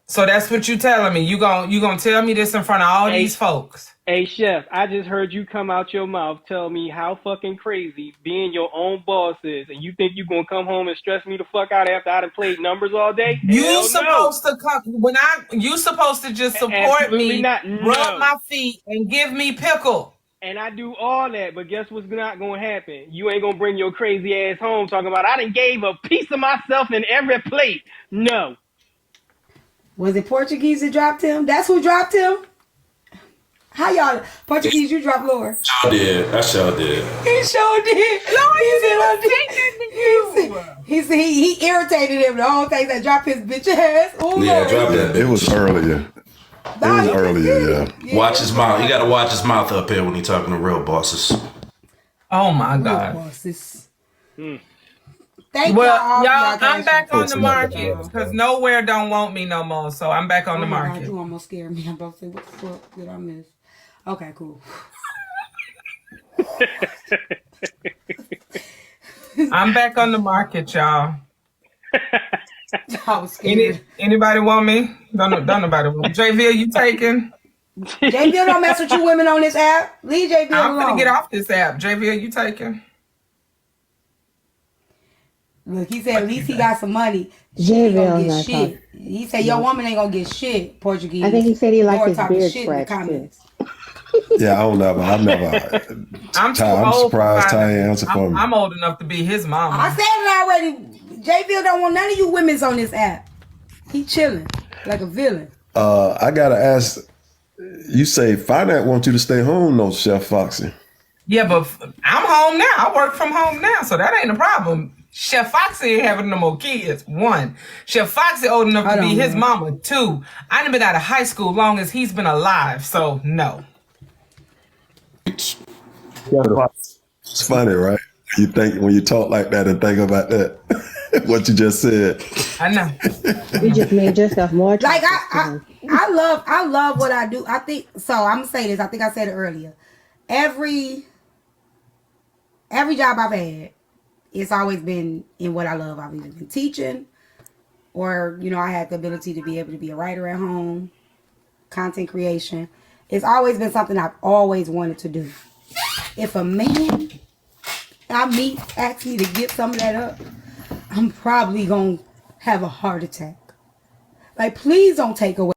So that's what you telling me. You gonna tell me this in front of all these folks? Hey, Chef, I just heard you come out your mouth tell me how fucking crazy being your own boss is, and you think you gonna come home and stress me the fuck out after I done played numbers all day? You supposed to come you supposed to just support Absolutely me, not. rub No. my feet, and give me pickle. And I do all that, but guess what's not gonna happen? You ain't gonna bring your crazy ass home talking about I done gave a piece of myself in every plate. No. Was it Portuguese that dropped him? That's who dropped him? How y'all? Portuguese, you dropped Laura. I did. I sure did. He sure did. He said he irritated him the whole thing that dropped his bitch ass. Oh, Yeah, Lord. drop that. It was earlier. Nah, It was he earlier, yeah. Watch his mouth. You gotta watch his mouth up here when he talking to real bosses. Oh my God. Bosses. Hmm. Thank Well, y'all. I'm back on the Thanks, market because nowhere don't want me no more. So I'm back on the Oh my God, market. you almost scared me. I'm about to say, what the fuck did I miss? Okay, cool. I'm back on the market, y'all. I was scared. Anybody want me? Don't nobody want me. JV, you taking? JV don't mess with you women on this app. Leave JV I'm alone. gonna get off this app. JV, you taking? Look, he said at least he got some money. She ain't gonna get shit. He said your woman ain't gonna get shit. Portuguese. I think he said he liked Lord his talking beard shit in the scratched too. comments. Yeah, I'm I'm too I'm old surprised for Ty answered for me. I'm old enough to be his mama. I said it already. JV don't want none of you women's on this app. He chilling like a villain. I gotta ask. You say Finance wants you to stay home, no, Chef Foxy. Yeah, but I'm home now. I work from home now, so that ain't a problem. Chef Foxy ain't having no more kids. 1. Chef Foxy old enough to be his mama. 2. I done been out of high school long as he's been alive, so no. It's funny, right? You think when you talk like that and think about that, what you just said. I know. You just made yourself more Like attractive. I love what I do. I think so. I'm gonna say this. I think I said it earlier. Every job I've had, it's always been in what I love. I've either been teaching, or I had the ability to be able to be a writer at home, content creation. It's always been something I've always wanted to do. If a man asks me to give some of that up, I'm probably gonna have a heart attack. Like, please don't take away